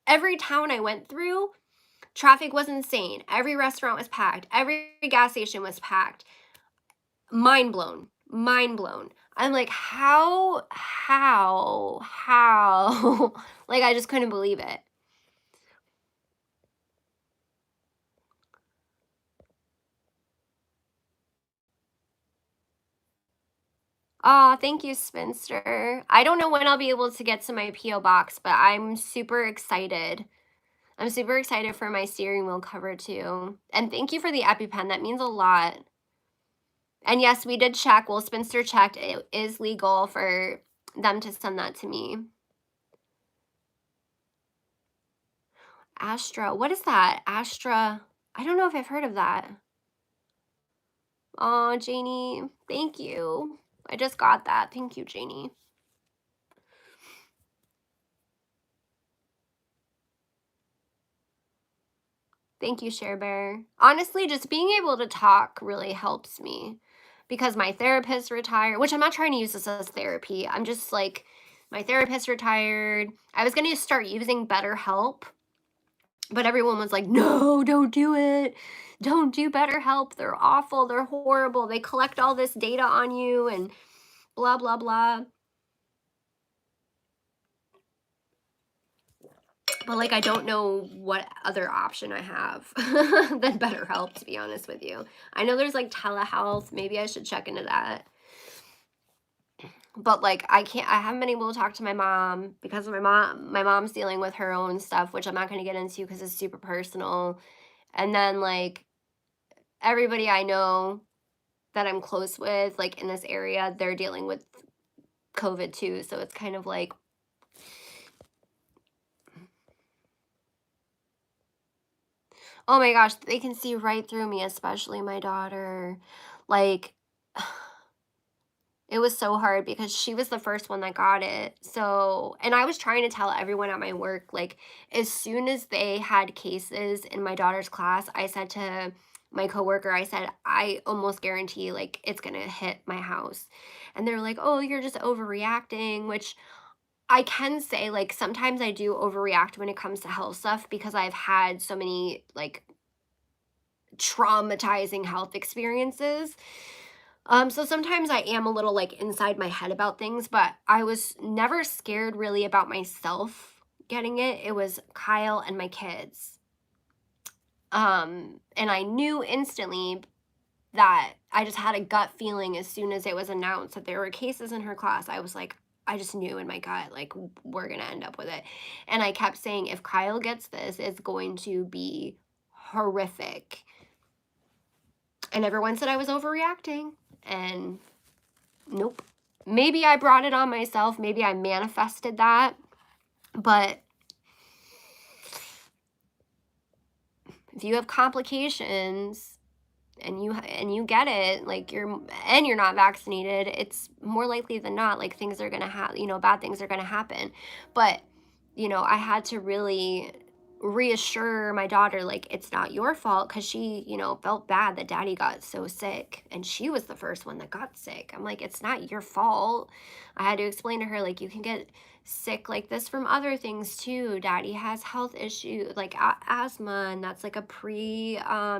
every town I went through, traffic was insane. Every restaurant was packed. Every gas station was packed. Mind blown. Mind blown. I'm like, how? Like, I just couldn't believe it. Oh, thank you, Spencer. I don't know when I'll be able to get to my P.O. box, but I'm super excited. I'm super excited for my steering wheel cover too. And thank you for the EpiPen. That means a lot. And yes, we did check. Well, Spencer checked. It is legal for them to send that to me. Astra. What is that? Astra. I don't know if I've heard of that. Oh, Janie. Thank you. I just got that. Thank you, Janie. Thank you, Share Bear. Honestly, just being able to talk really helps me. because my therapist retired, which I'm not trying to use this as therapy. I'm just like, my therapist retired. I was going to start using BetterHelp, but everyone was like, no, don't do it. Don't do BetterHelp. They're awful. They're horrible. They collect all this data on you and blah, blah, blah. But like, I don't know what other option I have than BetterHelp, to be honest with you. I know there's like telehealth. Maybe I should check into that. But like, I haven't been able to talk to my mom because my mom's dealing with her own stuff, which I'm not going to get into because it's super personal. And then like everybody I know that I'm close with, like in this area, they're dealing with COVID too. So it's kind of like, oh my gosh, they can see right through me, especially my daughter. Like, it was so hard because she was the first one that got it. So, and I was trying to tell everyone at my work, like, as soon as they had cases in my daughter's class, I said to my coworker, I said, I almost guarantee, like, it's going to hit my house. And they're like, oh, you're just overreacting, which I can say, like, sometimes I do overreact when it comes to health stuff because I've had so many, like, traumatizing health experiences. So sometimes I am a little like inside my head about things, but I was never scared really about myself getting it. It was Kyle and my kids. And I knew instantly that I just had a gut feeling as soon as it was announced that there were cases in her class. I was like, I just knew in my gut, like, we're going to end up with it. And I kept saying, if Kyle gets this, it's going to be horrific. And everyone said I was overreacting. And nope. Maybe I brought it on myself. Maybe I manifested that. But if you have complications and you get it, like you're not vaccinated, it's more likely than not like things are going to bad things are going to happen. But I had to really reassure my daughter, like, it's not your fault, because she felt bad that daddy got so sick and she was the first one that got sick. I'm like, it's not your fault. I had to explain to her, like, you can get sick like this from other things too. Daddy has health issues like asthma, and that's like a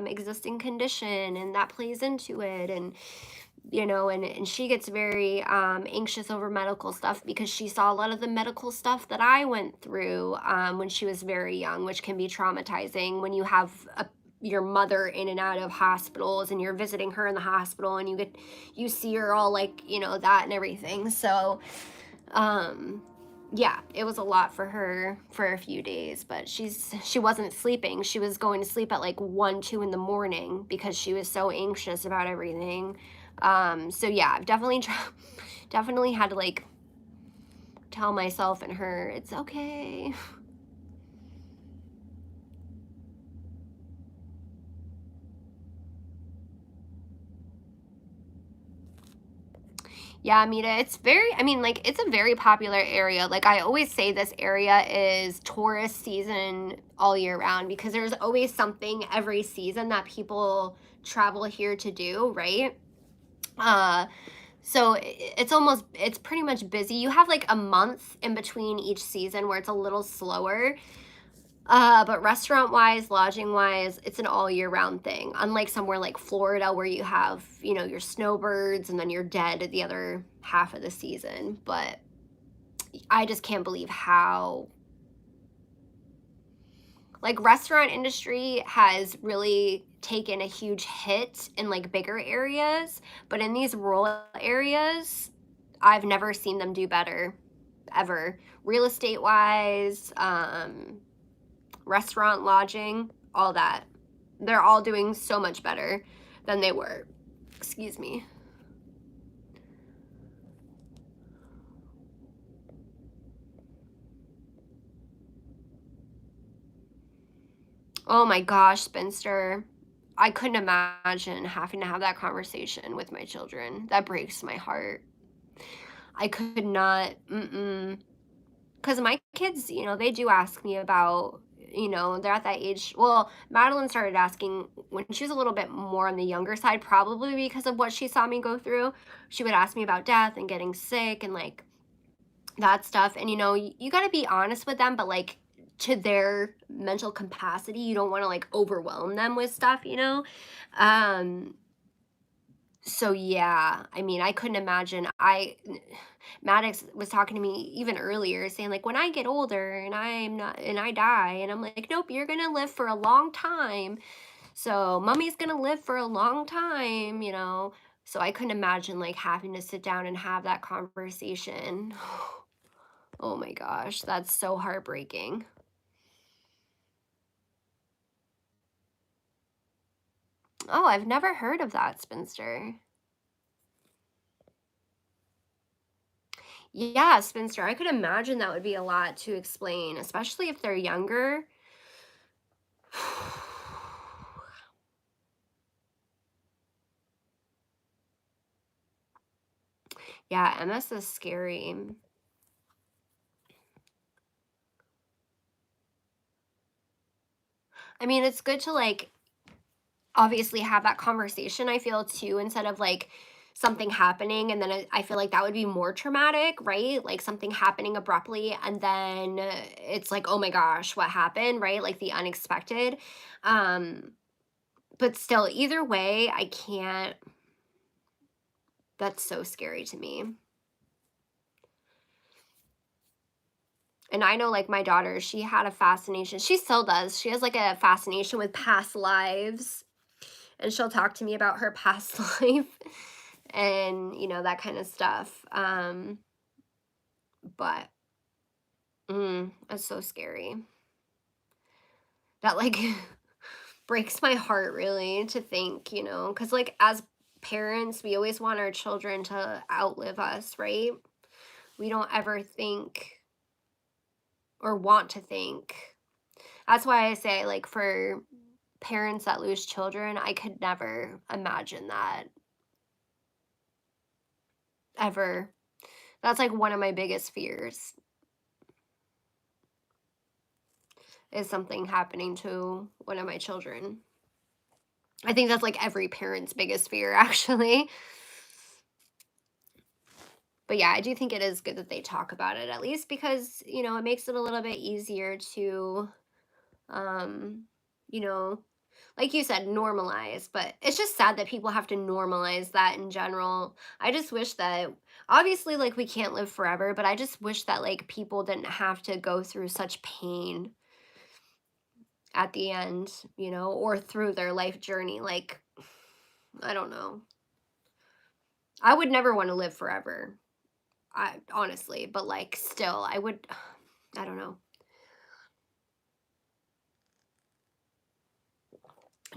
existing condition, and that plays into it. And and she gets very anxious over medical stuff because she saw a lot of the medical stuff that I went through when she was very young, which can be traumatizing when you have your mother in and out of hospitals and you're visiting her in the hospital and you see her all like that and everything. So yeah, it was a lot for her for a few days, but she wasn't sleeping. She was going to sleep at like 1, 2 in the morning because she was so anxious about everything. So yeah, I've definitely had to like tell myself and her, it's okay. Yeah, Amita, like, it's a very popular area. Like, I always say this area is tourist season all year round because there's always something every season that people travel here to do, right? Uh, so it's pretty much busy. You have like a month in between each season where it's a little slower. But restaurant wise, lodging wise, it's an all year round thing. Unlike somewhere like Florida where you have, your snowbirds and then you're dead the other half of the season. But I just can't believe how, like, restaurant industry has really taken a huge hit in like bigger areas, but in these rural areas, I've never seen them do better ever. Real estate wise, restaurant, lodging, all that. They're all doing so much better than they were. Excuse me. Oh my gosh, Spinster. I couldn't imagine having to have that conversation with my children. That breaks my heart. I could not, because my kids, they do ask me about, they're at that age. Well, Madeline started asking when she was a little bit more on the younger side, probably because of what she saw me go through. She would ask me about death and getting sick and like that stuff. And you got to be honest with them, but like to their mental capacity, you don't want to like overwhelm them with stuff. Um, so yeah, I mean, I couldn't imagine. Maddox was talking to me even earlier saying like when I get older and I'm not and I die and I'm like, nope, you're gonna live for a long time. So mommy's gonna live for a long time. So I couldn't imagine like having to sit down and have that conversation. Oh my gosh, that's so heartbreaking. Oh, I've never heard of that spinster. Yeah, spinster. I could imagine that would be a lot to explain, especially if they're younger. Yeah, MS is scary. I mean, it's good to like obviously have that conversation, I feel too, instead of like something happening and then I feel like that would be more traumatic, right? Like something happening abruptly and then it's like, oh my gosh, what happened, right? Like the unexpected. Um, but still, either way, I can't. That's so scary to me. And I know like my daughter, she had a fascination. She still does. She has like a fascination with past lives. And she'll talk to me about her past life and that kind of stuff. But that's so scary. That like breaks my heart really to think, because like as parents, we always want our children to outlive us, right? We don't ever think or want to think. That's why I say like for parents that lose children, I could never imagine that ever. That's like one of my biggest fears is something happening to one of my children. I think that's like every parent's biggest fear, actually. But yeah, I do think it is good that they talk about it at least because, it makes it a little bit easier to, um, you know, like you said, normalize. But it's just sad that people have to normalize that in general. I just wish that, obviously, like we can't live forever, but I just wish that like people didn't have to go through such pain at the end, or through their life journey. Like, I don't know. I would never want to live forever. I honestly, but like still, I would I don't know.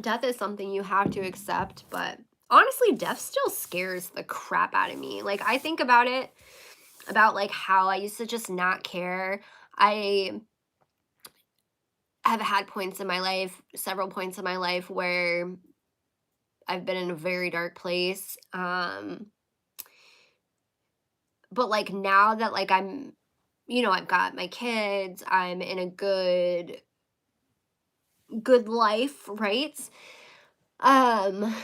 Death is something you have to accept, but honestly, death still scares the crap out of me. Like I think about it about like how I used to just not care. I have had points in my life, several points in my life where I've been in a very dark place. But like now that like I've got my kids, I'm in a good life, right? Um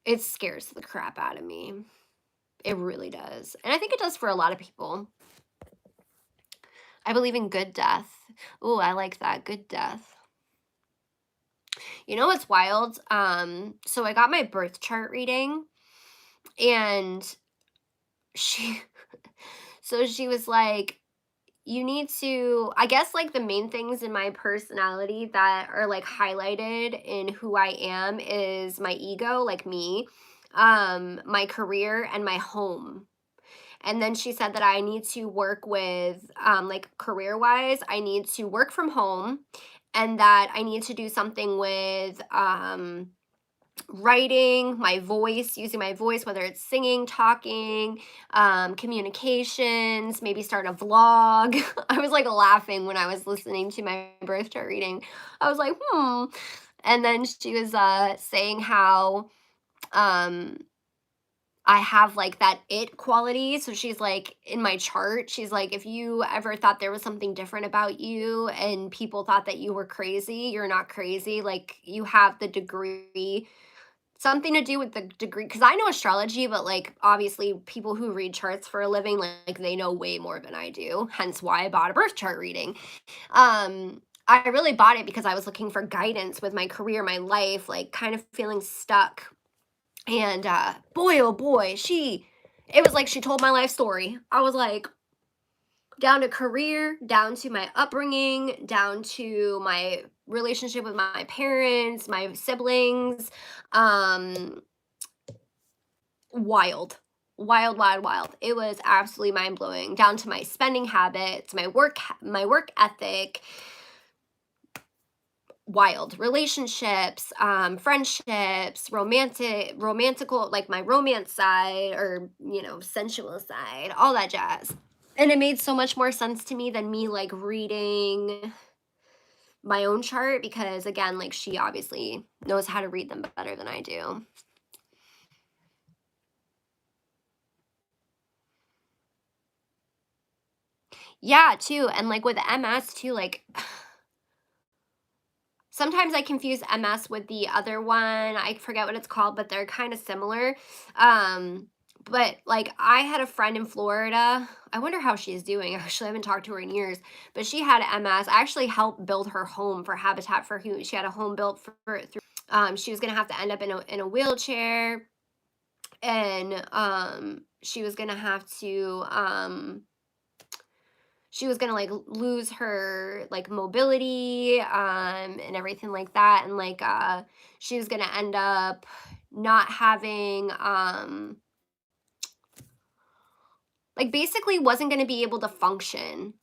it scares the crap out of me. It really does. And I think it does for a lot of people. I believe in good death. Ooh, I like that. Good death. You know what's wild? So I got my birth chart reading and she so she was like, you need to, I guess like the main things in my personality that are like highlighted in who I am is my ego, like me, my career and my home. And then she said that I need to work with, like career wise, I need to work from home and that I need to do something with writing, my voice, using my voice, whether it's singing, talking, communications, maybe start a vlog. I was like laughing when I was listening to my birth chart reading. I was like, hmm. And then she was saying how um I have like that it quality. So she's like in my chart, she's like, if you ever thought there was something different about you and people thought that you were crazy, you're not crazy. Like you have the degree, something to do with the degree. Cause I know astrology, but like obviously people who read charts for a living, like they know way more than I do. Hence why I bought a birth chart reading. I really bought it because I was looking for guidance with my career, my life, like kind of feeling stuck. And boy, oh boy, it was like she told my life story. I was like, down to career, down to my upbringing, down to my relationship with my parents, my siblings. Um, Wild. Wild, wild, wild. It was absolutely mind blowing. Down to my spending habits, my work ethic, wild relationships, friendships, romantical, like my romance side or, sensual side, all that jazz. And it made so much more sense to me than me like reading my own chart because again, like she obviously knows how to read them better than I do. Yeah, too. And like with MS too, like sometimes I confuse MS with the other one. I forget what it's called, but they're kind of similar. But like I had a friend in Florida. I wonder how she's doing. Actually, I haven't talked to her in years. But she had MS. I actually helped build her home for Habitat for Humanity. She had a home built for through. She was gonna have to end up in a wheelchair, and she was gonna have to she was gonna like lose her like mobility and everything like that, and like she was gonna end up not having like basically wasn't gonna be able to function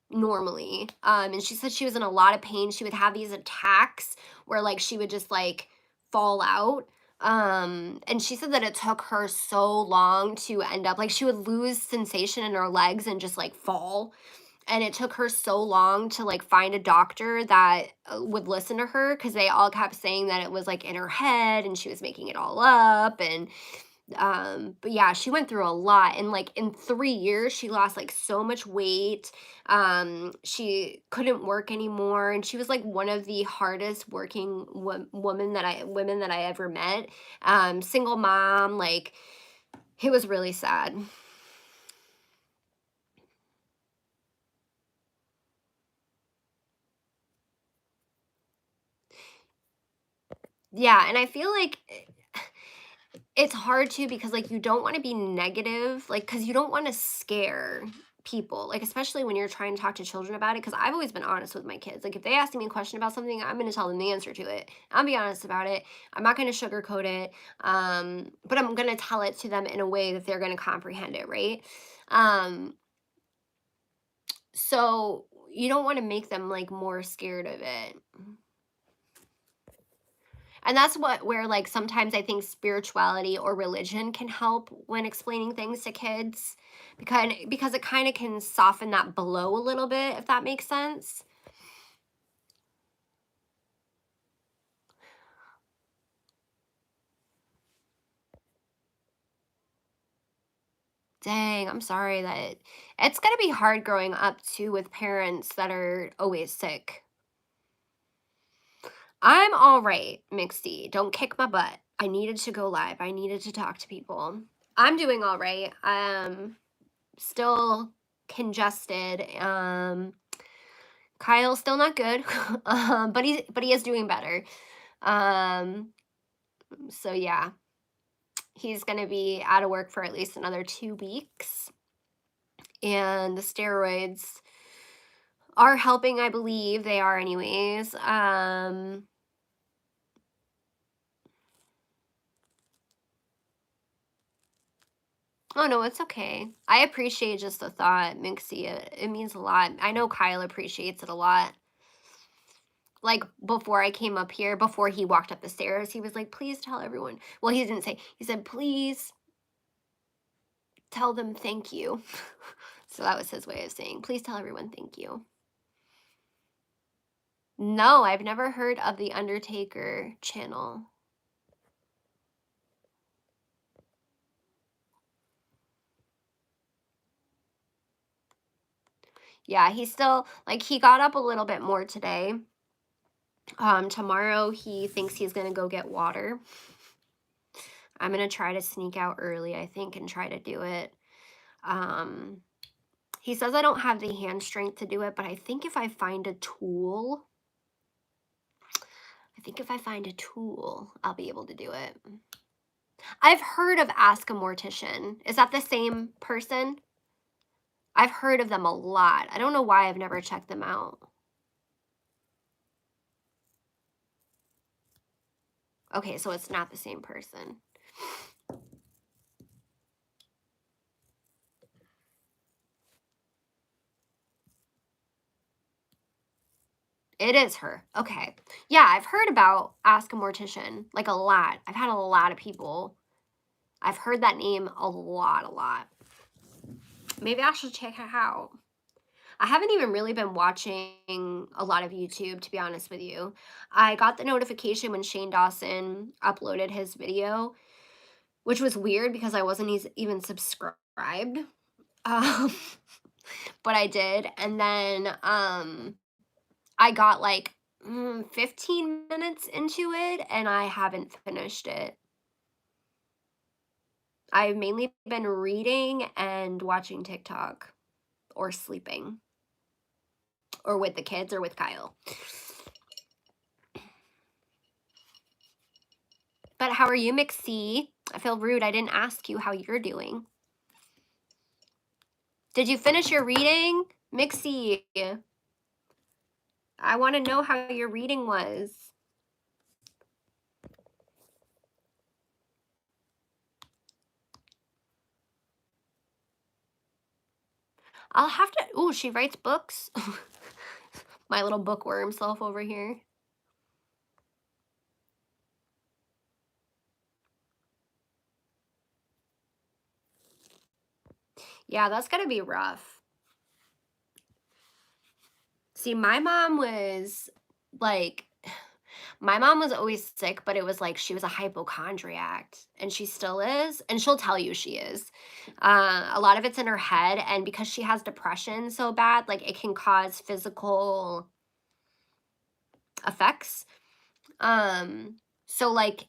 normally. And she said she was in a lot of pain. She would have these attacks where like she would just like fall out. And she said that it took her so long to end up like she would lose sensation in her legs and just like fall, and it took her so long to like find a doctor that would listen to her because they all kept saying that it was like in her head and she was making it all up. And but yeah, she went through a lot, and like in 3 years she lost like so much weight. She couldn't work anymore, and she was like one of the hardest working women that I ever met. Single mom, like it was really sad. Yeah, and I feel like it's hard too because, like, you don't wanna be negative, like, because you don't wanna scare people, like, especially when you're trying to talk to children about it. Because 'cause I've always been honest with my kids, like, if they ask me a question about something, I'm gonna tell them the answer to it. I'll be honest about it. I'm not gonna sugarcoat it, but I'm gonna tell it to them in a way that they're gonna comprehend it, right? Um, so you don't wanna make them, like, more scared of it. And that's where like sometimes I think spirituality or religion can help when explaining things to kids because it kind of can soften that blow a little bit, if that makes sense. Dang, I'm sorry that it's going to be hard growing up too with parents that are always sick. I'm all right, Mixie. Don't kick my butt. I needed to go live. I needed to talk to people. I'm doing all right. Still congested. Kyle's still not good, but he is doing better. Um, so yeah, he's gonna be out of work for at least another 2 weeks, and the steroids are helping. I believe they are, anyways. Oh no, it's okay. I appreciate just the thought, Mixie. It means a lot. I know Kyle appreciates it a lot. Like before I came up here, before he walked up the stairs, he was like, "Please tell everyone." Well, he didn't say. He said, "Please tell them thank you." So that was his way of saying, "Please tell everyone thank you." No, I've never heard of the Undertaker channel. Yeah, he's still like he got up a little bit more today. Tomorrow he thinks he's gonna go get water. I'm gonna try to sneak out early, I think, and try to do it. Um, he says I don't have the hand strength to do it, but I think if I find a tool, I'll be able to do it. I've heard of Ask a Mortician. Is that the same person? I've heard of them a lot. I don't know why I've never checked them out. Okay, so it's not the same person. It is her. Okay. Yeah, I've heard about Ask a Mortician, like a lot. I've had a lot of people. I've heard that name a lot, a lot. Maybe I should check her out. I haven't even really been watching a lot of YouTube, to be honest with you. I got the notification when Shane Dawson uploaded his video, which was weird because I wasn't even subscribed. Um, but I did. And then I got like 15 minutes into it and I haven't finished it. I've mainly been reading and watching TikTok or sleeping or with the kids or with Kyle. But how are you, McC? I feel rude. I didn't ask you how you're doing. Did you finish your reading? Mixie, I want to know how your reading was. I'll have to, ooh, she writes books. My little bookworm self over here. Yeah, that's gotta be rough. See, my mom was like, my mom was always sick, but it was like she was a hypochondriac, and she still is, and she'll tell you she is. A lot of it's in her head, and because she has depression so bad, like it can cause physical effects. So like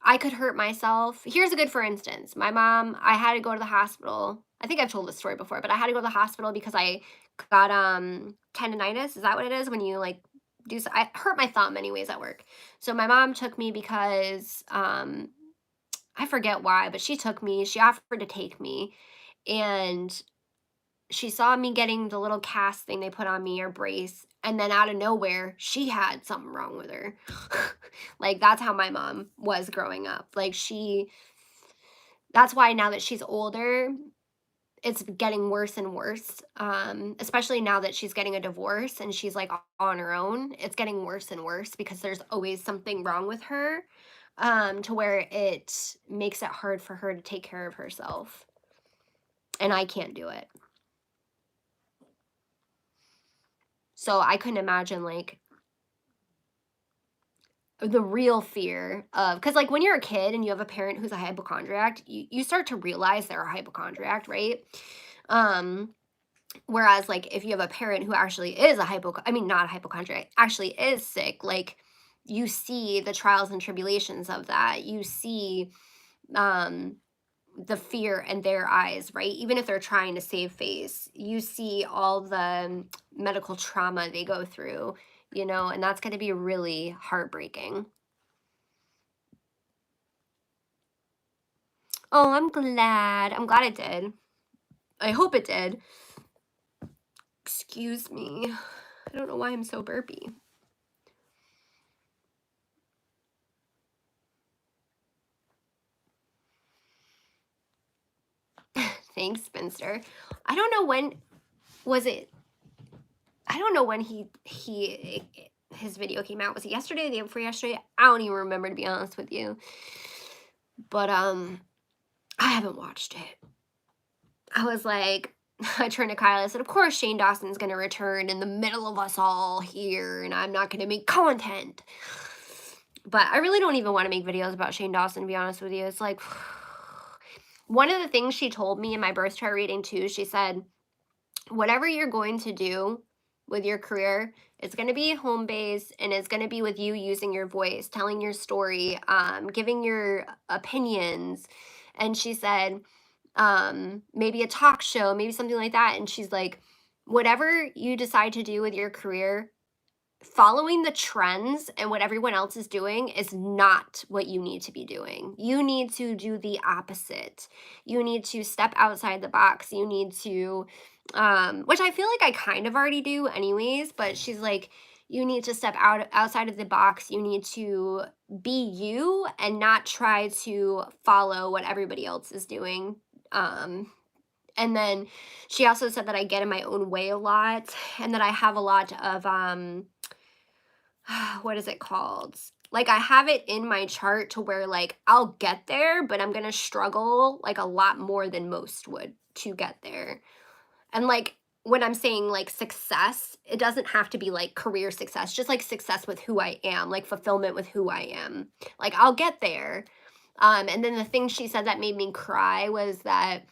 I could hurt myself. Here's a good for instance. My mom, I had to go to the hospital. I think I've told this story before, but I had to go to the hospital because I got tendonitis. Is that what it is when you like I hurt my thumb anyways at work. So my mom took me because I forget why, but she took me. She offered to take me and she saw me getting the little cast thing they put on me or brace, and then out of nowhere she had something wrong with her. Like that's how my mom was growing up. Like that's why now that she's older it's getting worse and worse, especially now that she's getting a divorce and she's like on her own. It's getting worse and worse because there's always something wrong with her, to where it makes it hard for her to take care of herself, and I can't do it. So I couldn't imagine like the real fear of, because like when you're a kid and you have a parent who's a hypochondriac, you start to realize they're a hypochondriac, right? Um, Whereas like if you have a parent who actually is I mean not a hypochondriac, actually is sick, like you see the trials and tribulations of that. You see um the fear in their eyes, right? Even if they're trying to save face, you see all the medical trauma they go through, and that's going to be really heartbreaking. Oh, I'm glad. I'm glad it did. I hope it did. Excuse me. I don't know why I'm so burpy. Thanks, Spinster. I don't know when was it. I don't know when his video came out. Was it yesterday, the day before yesterday? I don't even remember, to be honest with you. But I haven't watched it. I was like, I turned to Kyle. I said, "Of course, Shane Dawson's gonna return in the middle of us all here, and I'm not gonna make content." But I really don't even want to make videos about Shane Dawson, to be honest with you. It's like one of the things she told me in my birth chart reading too. She said whatever you're going to do with your career, it's going to be home based and it's going to be with you using your voice, telling your story, giving your opinions. And she said, maybe a talk show, maybe something like that. And she's like, whatever you decide to do with your career, following the trends and what everyone else is doing is not what you need to be doing. You need to do the opposite. You need to step outside the box. You need to, which I feel like I kind of already do anyways, but she's like, you need to step outside of the box. You need to be you and not try to follow what everybody else is doing. And then she also said that I get in my own way a lot and that I have a lot of what is it called? Like I have it in my chart to where like I'll get there, but I'm going to struggle like a lot more than most would to get there. And like when I'm saying like success, it doesn't have to be like career success, just like success with who I am, like fulfillment with who I am. Like I'll get there. And then the thing she said that made me cry was that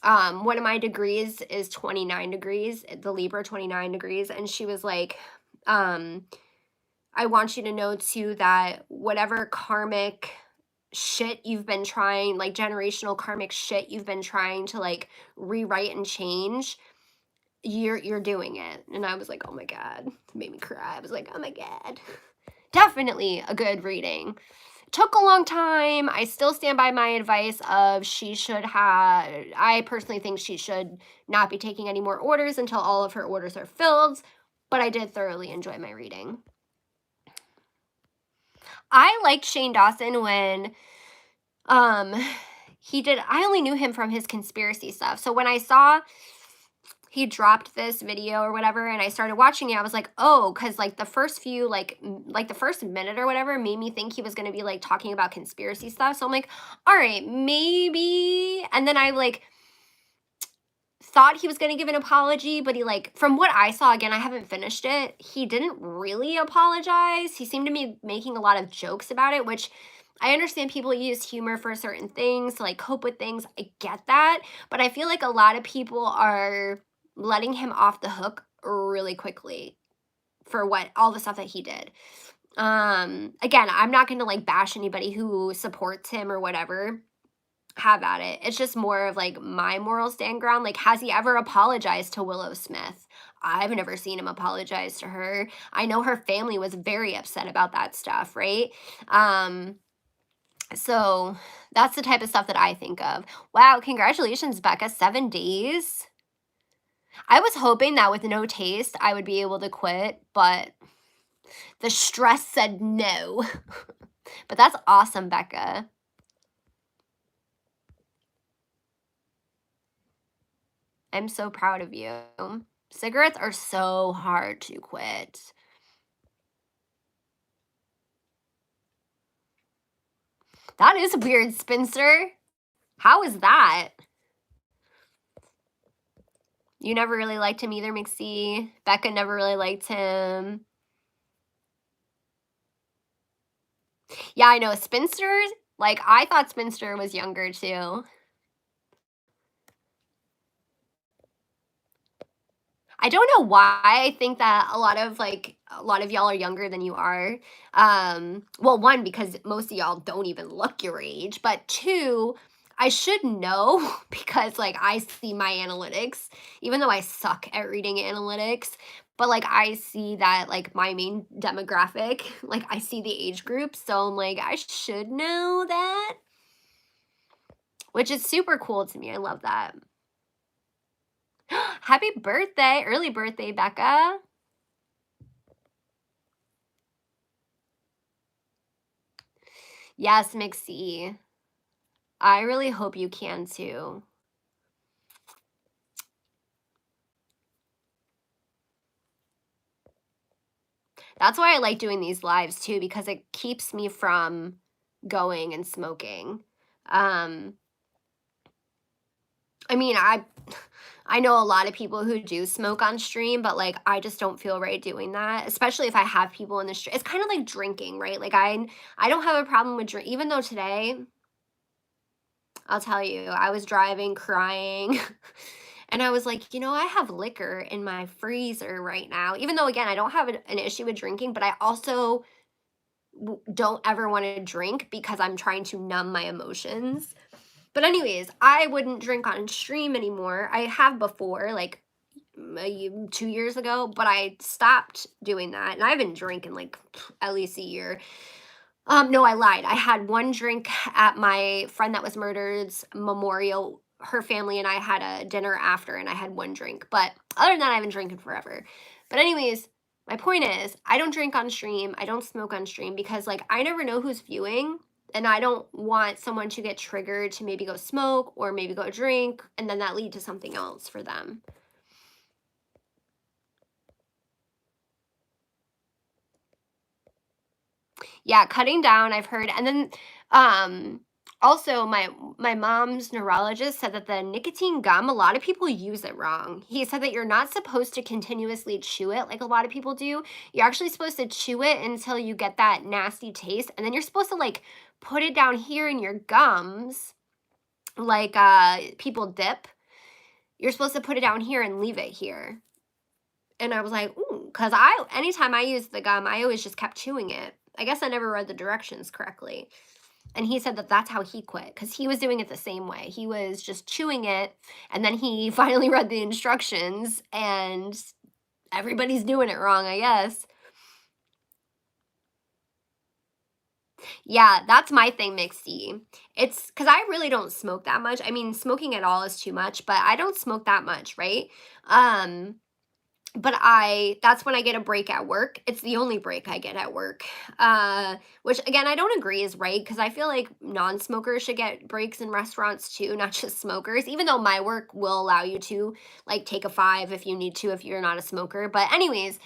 one of my degrees is 29 degrees, the Libra 29 degrees, and she was like I want you to know too that whatever karmic shit you've been trying, like generational karmic shit you've been trying to like rewrite and change, you're doing it. And I was like, oh my God, it made me cry. I was like, oh my God. Definitely a good reading. Took a long time. I still stand by my advice of I personally think she should not be taking any more orders until all of her orders are filled, but I did thoroughly enjoy my reading. I liked Shane Dawson when I only knew him from his conspiracy stuff. So when I saw he dropped this video or whatever and I started watching it, I was like, oh, because like the first few like the first minute or whatever made me think he was going to be like talking about conspiracy stuff. So I'm like, all right, maybe. And then I like thought he was going to give an apology, but he like from what I saw, again, I haven't finished it, he didn't really apologize. He seemed to be making a lot of jokes about it, which I understand people use humor for certain things to like cope with things. I get that, but I feel like a lot of people are letting him off the hook really quickly for what all the stuff that he did. Again, I'm not going to like bash anybody who supports him or whatever. Have at it. It's just more of like my moral stand ground. Like, has he ever apologized to Willow Smith? I've never seen him apologize to her. I know her family was very upset about that stuff, right? So that's the type of stuff that I think of. Wow, congratulations, Becca. 7 days. I was hoping that with no taste, I would be able to quit, but the stress said no. But that's awesome, Becca. I'm so proud of you. Cigarettes are so hard to quit. That is weird, Spencer. How is that? You never really liked him either, McC. Becca never really liked him. Yeah, I know. Spencer, like, I thought Spencer was younger too. I don't know why I think that a lot of y'all are younger than you are. Well, one, because most of y'all don't even look your age, but two, I should know because like I see my analytics, even though I suck at reading analytics, but like I see that like my main demographic, like I see the age group, so I'm like I should know that, which is super cool to me. I love that. Happy birthday, early birthday, Becca. Yes, Mixie. I really hope you can too. That's why I like doing these lives too, because it keeps me from going and smoking. I mean, I know a lot of people who do smoke on stream, but like I just don't feel right doing that, especially if I have people in the street. It's kind of like drinking, right? Like I don't have a problem with drink, even though today I'll tell you, I was driving crying And I was like, I have liquor in my freezer right now. Even though, again, I don't have an issue with drinking, but I also don't ever want to drink because I'm trying to numb my emotions. But, anyways, I wouldn't drink on stream anymore. I have before, like 2 years ago, but I stopped doing that. And I've been drinking like at least a year. No, I lied. I had one drink at my friend that was murdered's memorial. Her family and I had a dinner after, and I had one drink. But other than that, I've been drinking forever. But anyways, my point is, I don't drink on stream. I don't smoke on stream because, like, I never know who's viewing, and I don't want someone to get triggered to maybe go smoke or maybe go drink, and then that lead to something else for them. Yeah, cutting down, I've heard. And then also my mom's neurologist said that the nicotine gum, a lot of people use it wrong. He said that you're not supposed to continuously chew it like a lot of people do. You're actually supposed to chew it until you get that nasty taste, and then you're supposed to like put it down here in your gums like people dip. You're supposed to put it down here and leave it here. And I was like, ooh, because anytime I use the gum, I always just kept chewing it. I guess I never read the directions correctly. And he said that that's how he quit because he was doing it the same way. He was just chewing it, and then he finally read the instructions, and everybody's doing it wrong, I guess. Yeah, that's my thing, Mixie. It's because I really don't smoke that much. I mean, smoking at all is too much, but I don't smoke that much, right? Um, but that's when I get a break at work. It's the only break I get at work. Which again, I don't agree is right because I feel like non-smokers should get breaks in restaurants too, not just smokers, even though my work will allow you to like take a 5 if you need to if you're not a smoker. But anyways,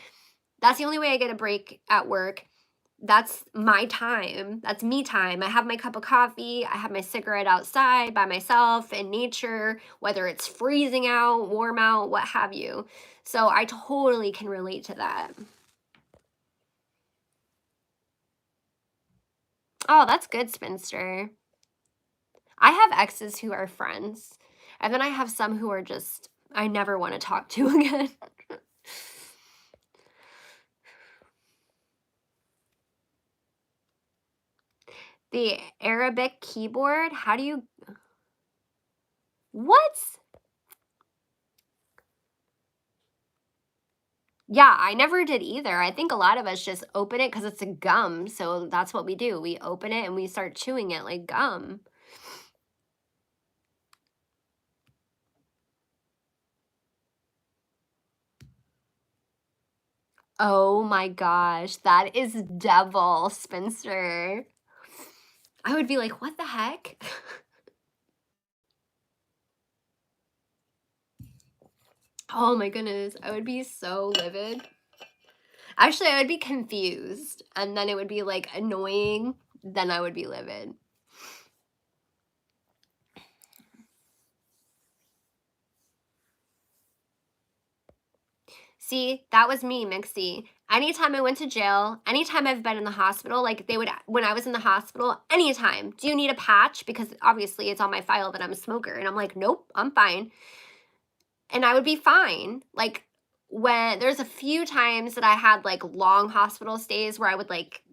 that's the only way I get a break at work. That's my time. That's me time. I have my cup of coffee. I have my cigarette outside by myself in nature, whether it's freezing out, warm out, what have you. So I totally can relate to that. Oh, that's good, spinster. I have exes who are friends, and then I have some who are just, I never want to talk to again. The Arabic keyboard, how do you, what? Yeah, I never did either. I think a lot of us just open it because it's a gum, so that's what we do. We open it and we start chewing it like gum. Oh my gosh, that is devil, spinster. I would be like, "What the heck?" Oh my goodness, I would be so livid. Actually, I would be confused, and then it would be, like, annoying, then I would be livid. See, that was me, Mixie. Anytime I went to jail, anytime I've been in the hospital, like, they would when I was in the hospital, anytime, "Do you need a patch?" Because obviously it's on my file that I'm a smoker, and I'm like, "Nope, I'm fine." And I would be fine. Like, when there's a few times that I had, like, long hospital stays where I would, like,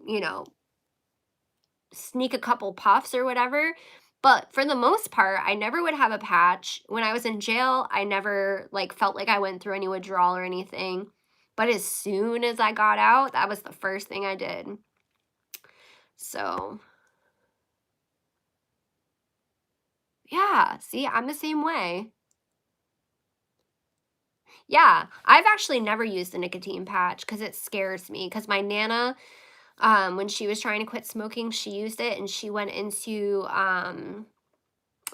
sneak a couple puffs or whatever. But for the most part, I never would have a patch. When I was in jail, I never like felt like I went through any withdrawal or anything. But as soon as I got out, that was the first thing I did. So, yeah, see, I'm the same way. Yeah, I've actually never used a nicotine patch because it scares me. Because my nana, when she was trying to quit smoking, she used it and she went into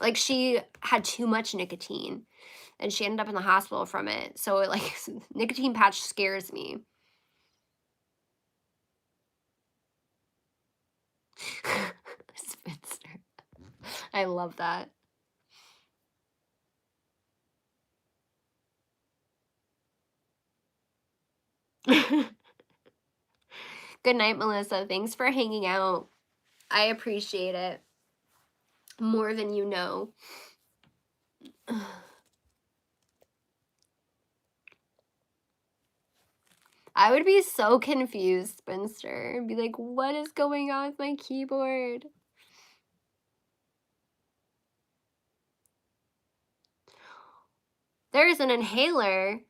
like she had too much nicotine and she ended up in the hospital from it. So it like nicotine patch scares me. Spinster. I love that. Good night, Melissa. Thanks for hanging out. I appreciate it more than you know. I would be so confused, Spinster. Be like, what is going on with my keyboard? There's an inhaler.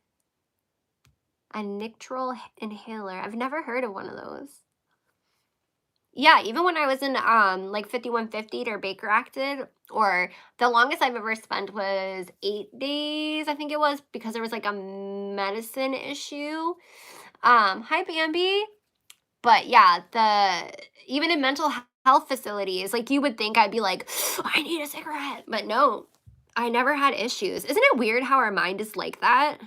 A nictral inhaler. I've never heard of one of those. Yeah, even when I was in like 5150 or Baker Acted, or the longest I've ever spent was 8 days, I think it was, because there was like a medicine issue. Hi Bambi. But yeah, the even in mental health facilities, like you would think I'd be like, I need a cigarette. But no, I never had issues. Isn't it weird how our mind is like that?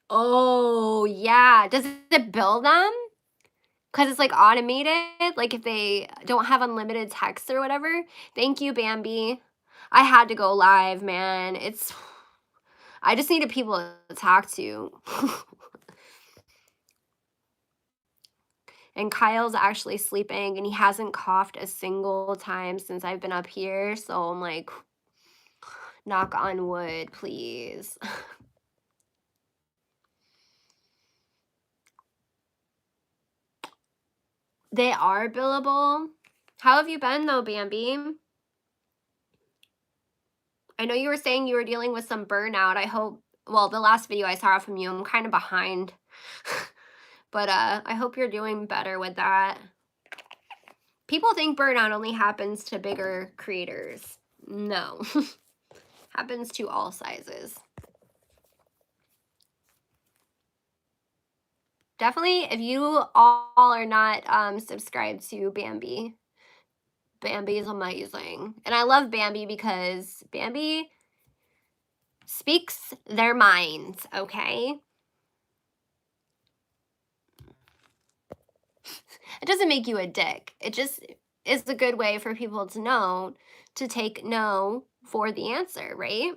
Oh, yeah. Does it bill them? Because it's, like, automated, like, if they don't have unlimited text or whatever. Thank you, Bambi. I had to go live, man. I just needed people to talk to. And Kyle's actually sleeping, and he hasn't coughed a single time since I've been up here, so I'm like, knock on wood, please. They are billable. How have you been, though, Bambi? I know you were saying you were dealing with some burnout. I hope, well, the last video I saw from you, I'm kind of behind. But I hope you're doing better with that. People think burnout only happens to bigger creators. No. Happens to all sizes. Definitely, if you all are not subscribed to Bambi, Bambi is amazing. And I love Bambi because Bambi speaks their minds, okay? It doesn't make you a dick. It just is a good way for people to know to take no for the answer, right?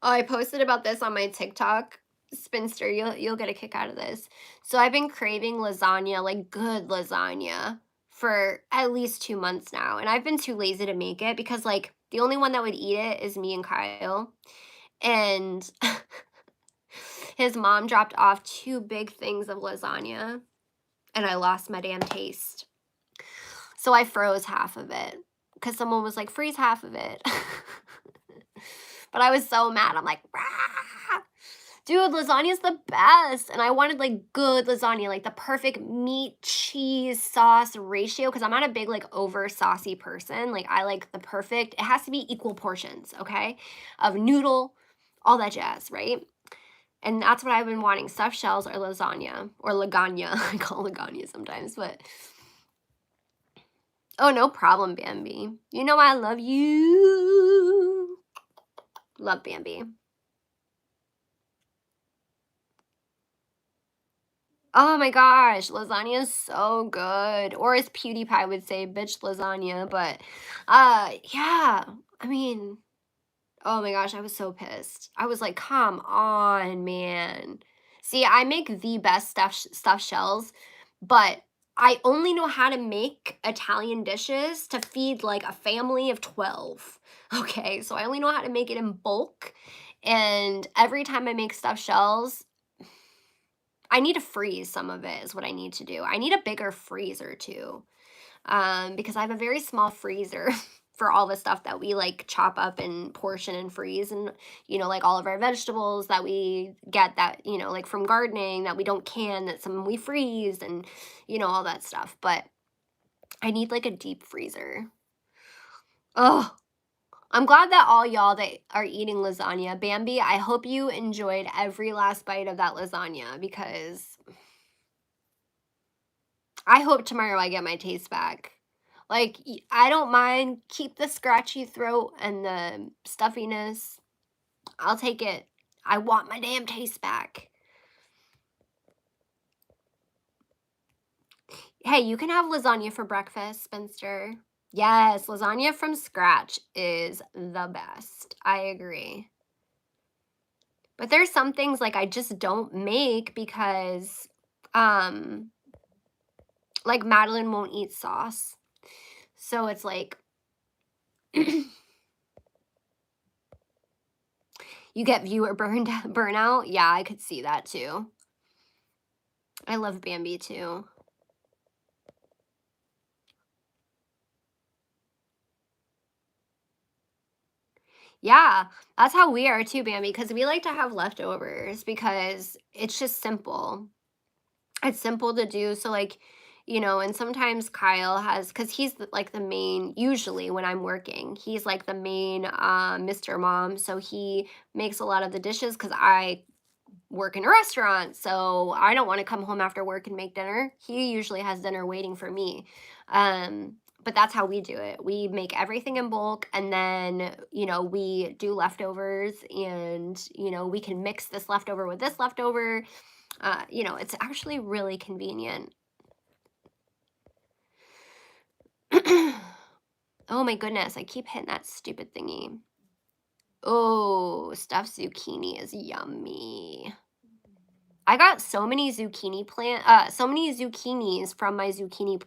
Oh, I posted about this on my TikTok. Spinster, you'll get a kick out of this. So I've been craving lasagna, like good lasagna, for at least 2 months now, and I've been too lazy to make it because like the only one that would eat it is me and Kyle. And his mom dropped off 2 big things of lasagna, and I lost my damn taste. So I froze half of it because someone was like, freeze half of it. But I was so mad. I'm like, rah! Dude, lasagna is the best. And I wanted like good lasagna, like the perfect meat, cheese, sauce ratio. Cause I'm not a big like over saucy person. Like I like the perfect, it has to be equal portions, okay? Of noodle, all that jazz, right? And that's what I've been wanting, stuffed shells or lasagna or lasagna. I call it lasagna sometimes, but oh, no problem, Bambi. You know I love you. Love Bambi. Oh my gosh, lasagna is so good. Or as PewDiePie would say, bitch lasagna. But yeah, I mean, oh my gosh, I was so pissed. I was like, come on, man. See, I make the best stuffed shells, but I only know how to make Italian dishes to feed like a family of 12. Okay, so I only know how to make it in bulk. And every time I make stuffed shells, I need to freeze some of it is what I need to do. I need a bigger freezer too, because I have a very small freezer for all the stuff that we like chop up and portion and freeze, and like all of our vegetables that we get that like from gardening that we don't can, that some we freeze, and all that stuff. But I need like a deep freezer. Oh, I'm glad that all y'all that are eating lasagna, Bambi, I hope you enjoyed every last bite of that lasagna because I hope tomorrow I get my taste back. Like, I don't mind. Keep the scratchy throat and the stuffiness. I'll take it. I want my damn taste back. Hey, you can have lasagna for breakfast, Spencer. Yes, lasagna from scratch is the best. I agree. But there's some things like I just don't make because like Madeline won't eat sauce. So it's like You get viewer burnout? Yeah, I could see that too. I love Bambi too. Yeah, that's how we are too, Bambi, because we like to have leftovers because it's just simple. It's simple to do. So like, and sometimes Kyle has because he's like the main, usually when I'm working, he's like the main Mr. Mom. So he makes a lot of the dishes because I work in a restaurant, so I don't want to come home after work and make dinner. He usually has dinner waiting for me. But that's how we do it. We make everything in bulk and then, we do leftovers and, we can mix this leftover with this leftover. It's actually really convenient. Oh my goodness, I keep hitting that stupid thingy. Oh, stuffed zucchini is yummy. I got so many zucchinis from my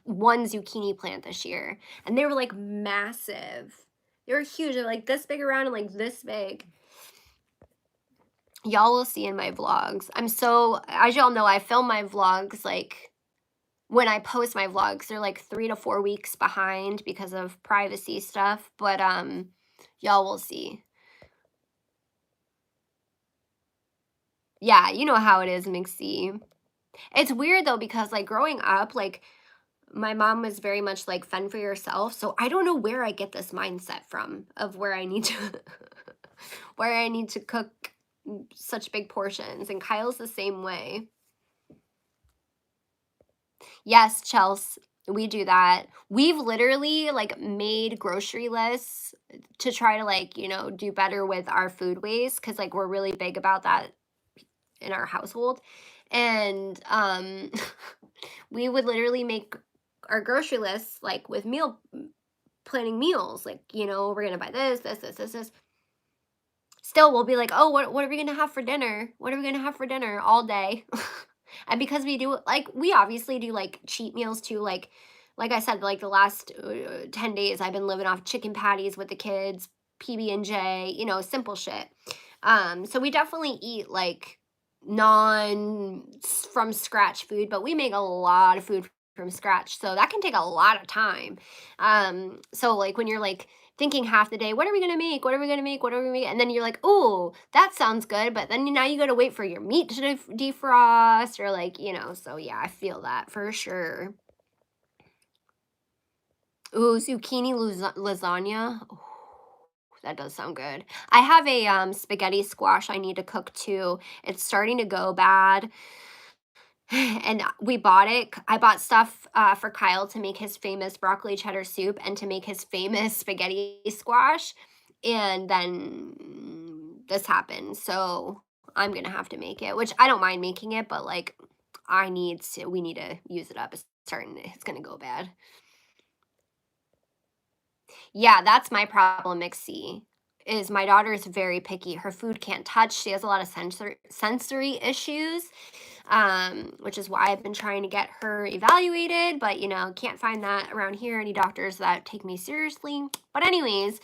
one zucchini plant this year, and they were like massive. They were huge. They're like this big around and like this big. Y'all will see in my vlogs. As y'all know, I film my vlogs like when I post my vlogs, they're like 3 to 4 weeks behind because of privacy stuff. But y'all will see. Yeah, you know how it is, Mixie. It's weird though because like growing up, like my mom was very much like fend for yourself. So I don't know where I get this mindset from of where I need to where I need to cook such big portions. And Kyle's the same way. Yes, Chelsea, we do that. We've literally like made grocery lists to try to like, do better with our food waste because like we're really big about that in our household. And we would literally make our grocery lists like with meal planning meals, like, we're gonna buy this. Still, we'll be like, oh, what are we gonna have for dinner? What are we gonna have for dinner all day? And because we do like we obviously do like cheat meals too, like I said, like the last 10 days, I've been living off chicken patties with the kids, PB&J, simple shit. So we definitely eat like non from scratch food, but we make a lot of food from scratch, so that can take a lot of time. So like when you're like thinking half the day, what are we gonna make? What are we gonna make? What are we gonna make? And then you're like, oh, that sounds good. But then now you gotta wait for your meat to defrost or like, so yeah, I feel that for sure. Ooh, zucchini lasagna. Ooh, that does sound good. I have a spaghetti squash I need to cook too. It's starting to go bad. And we bought it. I bought stuff for Kyle to make his famous broccoli cheddar soup and to make his famous spaghetti squash. And then this happened. So I'm going to have to make it, which I don't mind making it, but like we need to use it up. It's going to go bad. Yeah, that's my problem, Mixie. Is my daughter is very picky. Her food can't touch. She has a lot of sensory issues, which is why I've been trying to get her evaluated, but can't find that around here. Any doctors that take me seriously. But anyways,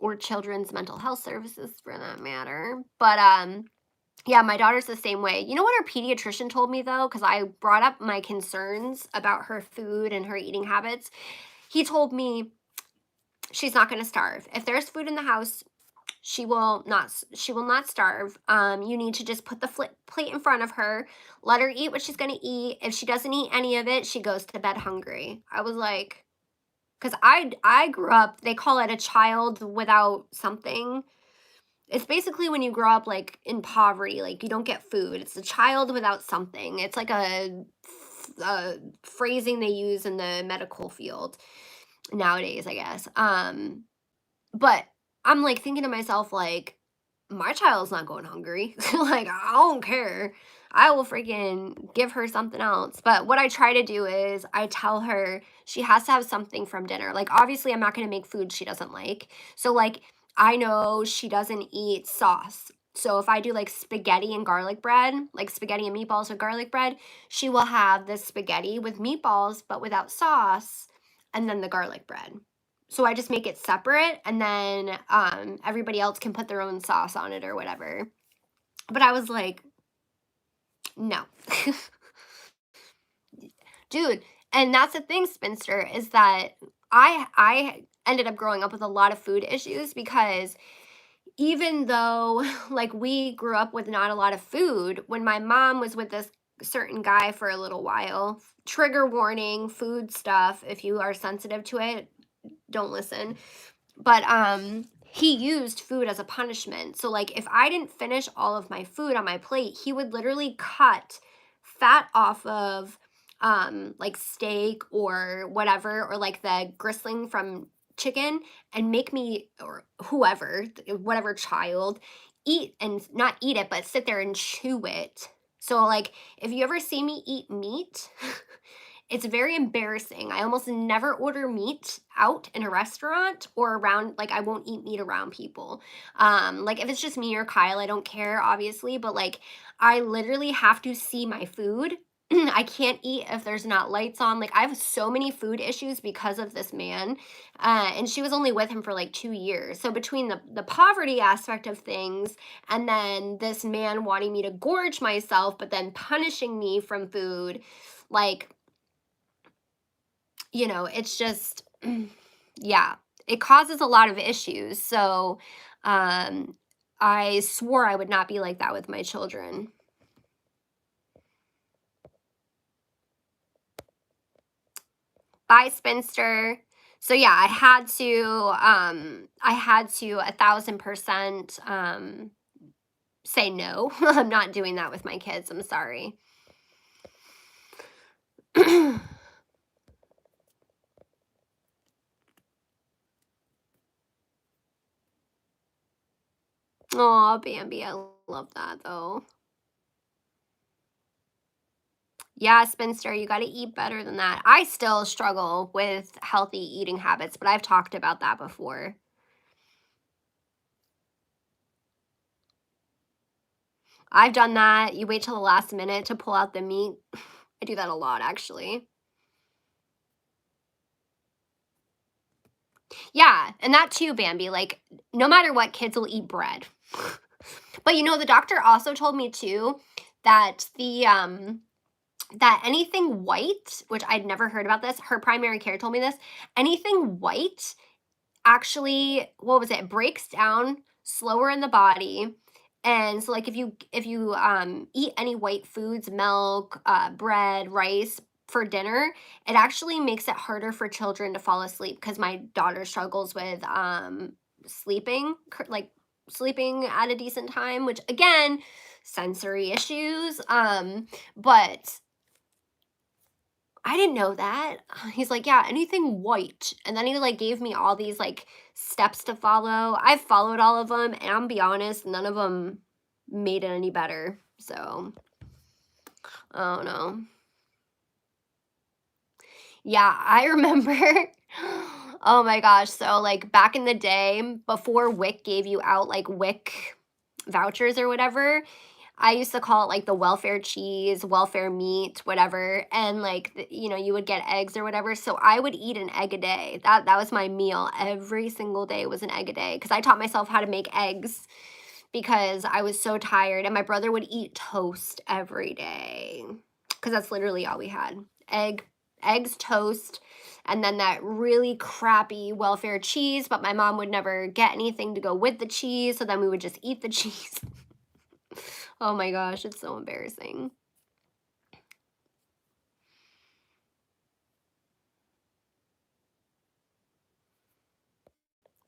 or children's mental health services for that matter. But yeah, my daughter's the same way. You know what her pediatrician told me though, because I brought up my concerns about her food and her eating habits. He told me she's not going to starve. If there's food in the house, she will not starve. You need to just put the plate in front of her, let her eat what she's going to eat. If she doesn't eat any of it, she goes to bed hungry. I was like, because I grew up, they call it a child without something. It's basically when you grow up like in poverty, like you don't get food. It's a child without something. It's like a phrasing they use in the medical field nowadays, I guess. But I'm like thinking to myself, like, my child's not going hungry. Like, I don't care. I will freaking give her something else. But what I try to do is I tell her she has to have something from dinner. Like, obviously, I'm not going to make food she doesn't like. So, like, I know she doesn't eat sauce. So, if I do like spaghetti and garlic bread, like spaghetti and meatballs with garlic bread, she will have the spaghetti with meatballs, but without sauce, and then the garlic bread. So I just make it separate, and then everybody else can put their own sauce on it or whatever. But I was like, no. Dude, and that's the thing, spinster, is that I ended up growing up with a lot of food issues because even though like we grew up with not a lot of food, when my mom was with this certain guy for a little while, trigger warning, food stuff, if you are sensitive to it, don't listen. But he used food as a punishment. So like if I didn't finish all of my food on my plate, he would literally cut fat off of like steak or whatever, or like the gristling from chicken, and make me, or whoever, whatever child, eat, and not eat it but sit there and chew it. So like if you ever see me eat meat, it's very embarrassing. I almost never order meat out in a restaurant or around, like I won't eat meat around people. Like if it's just me or Kyle, I don't care obviously, but like I literally have to see my food. I can't eat if there's not lights on. Like I have so many food issues because of this man. And she was only with him for like 2 years. So between the poverty aspect of things, and then this man wanting me to gorge myself but then punishing me from food, like, it's just, yeah, it causes a lot of issues. So, um, I swore I would not be like that with my children. Bye, spinster. So yeah, I had to 1,000% say no. I'm not doing that with my kids. I'm sorry. Oh, Bambi, I love that though. Yeah, spinster, you got to eat better than that. I still struggle with healthy eating habits, but I've talked about that before. I've done that. You wait till the last minute to pull out the meat. I do that a lot, actually. Yeah, and that too, Bambi. Like, no matter what, kids will eat bread. But the doctor also told me too that that anything white, which I'd never heard about this, her primary care told me this, anything white actually, what was it, breaks down slower in the body. And so like if you eat any white foods, milk, bread, rice, for dinner, it actually makes it harder for children to fall asleep, because my daughter struggles with sleeping, like sleeping at a decent time, which again, sensory issues. But I didn't know that. He's like, "Yeah, anything white." And then he like gave me all these like steps to follow. I've followed all of them, and I'm be honest, none of them made it any better. So, I don't know. Yeah, I remember. Oh my gosh. So, like, back in the day, before WIC gave you out like WIC vouchers or whatever, I used to call it like the welfare cheese, welfare meat, whatever. And like, you would get eggs or whatever. So I would eat an egg a day. That was my meal. Every single day was an egg a day, because I taught myself how to make eggs because I was so tired. And my brother would eat toast every day because that's literally all we had. Eggs, toast, and then that really crappy welfare cheese, but my mom would never get anything to go with the cheese, so then we would just eat the cheese. Oh my gosh, it's so embarrassing.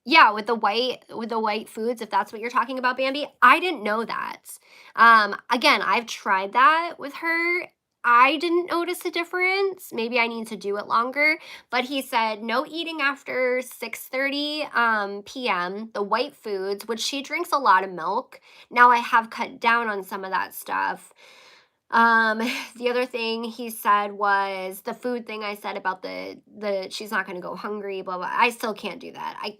Yeah, with the white foods, if that's what you're talking about, Bambi, I didn't know that. Again, I've tried that with her. I didn't notice a difference. Maybe I need to do it longer. But he said no eating after 6:30 p.m. The white foods, which she drinks a lot of milk. Now I have cut down on some of that stuff. Um, the other thing he said was the food thing I said about the she's not going to go hungry, blah blah. I still can't do that. I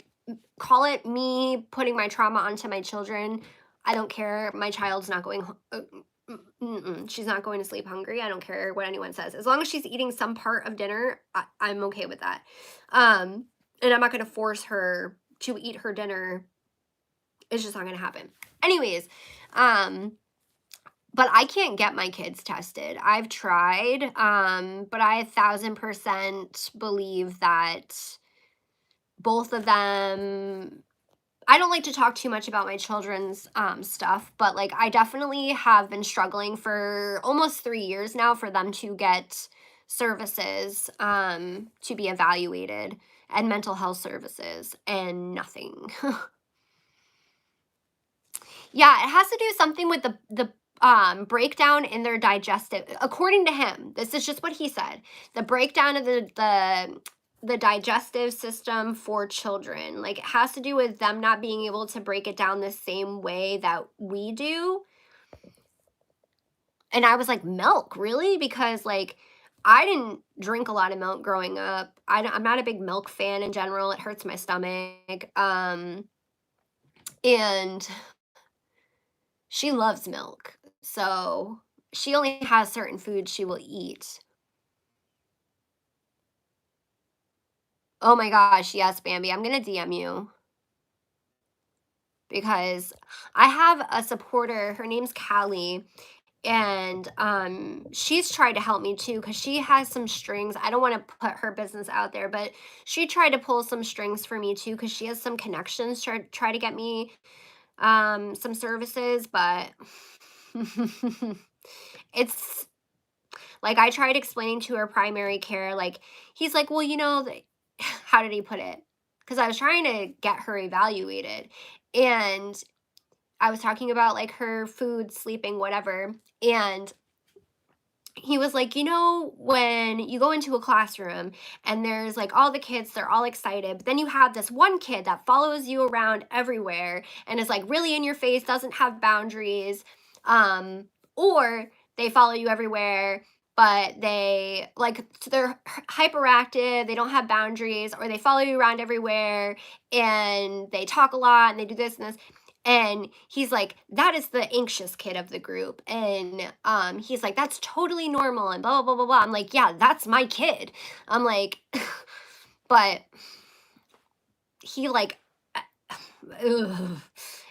call it me putting my trauma onto my children. I don't care. My child's not going she's not going to sleep hungry. I don't care what anyone says. As long as she's eating some part of dinner, I'm okay with that. Um And I'm not going to force her to eat her dinner. It's just not going to happen. Anyways, um, but I can't get my kids tested. I've tried, but I 1,000% believe that both of them. I don't like to talk too much about my children's stuff, but like I definitely have been struggling for almost 3 years now for them to get services to be evaluated and mental health services and nothing. Yeah, it has to do something with the breakdown in their digestive, according to him. This is just what he said. The breakdown of the digestive system for children. Like it has to do with them not being able to break it down the same way that we do. And I was like, "Milk, really?" Because like I didn't drink a lot of milk growing up. I'm not a big milk fan in general. It hurts my stomach. And she loves milk. So she only has certain foods she will eat. Oh my gosh, yes, Bambi. I'm gonna DM you because I have a supporter. Her name's Callie, and she's tried to help me too because she has some strings. I don't want to put her business out there, but she tried to pull some strings for me too because she has some connections. Try to get me some services, but it's like, I tried explaining to her primary care, like, he's like, "Well, how did he put it? Because I was trying to get her evaluated, and I was talking about, like, her food, sleeping, whatever, and he was like, when you go into a classroom and there's like all the kids, they're all excited, but then you have this one kid that follows you around everywhere and is like really in your face, doesn't have boundaries, um, or they follow you everywhere, but they're hyperactive, they don't have boundaries, or they follow you around everywhere and they talk a lot and they do this and this. And he's like, that is the anxious kid of the group. And he's like, that's totally normal and blah, blah, blah, blah, blah. I'm like, yeah, that's my kid. I'm like, but he like, ugh.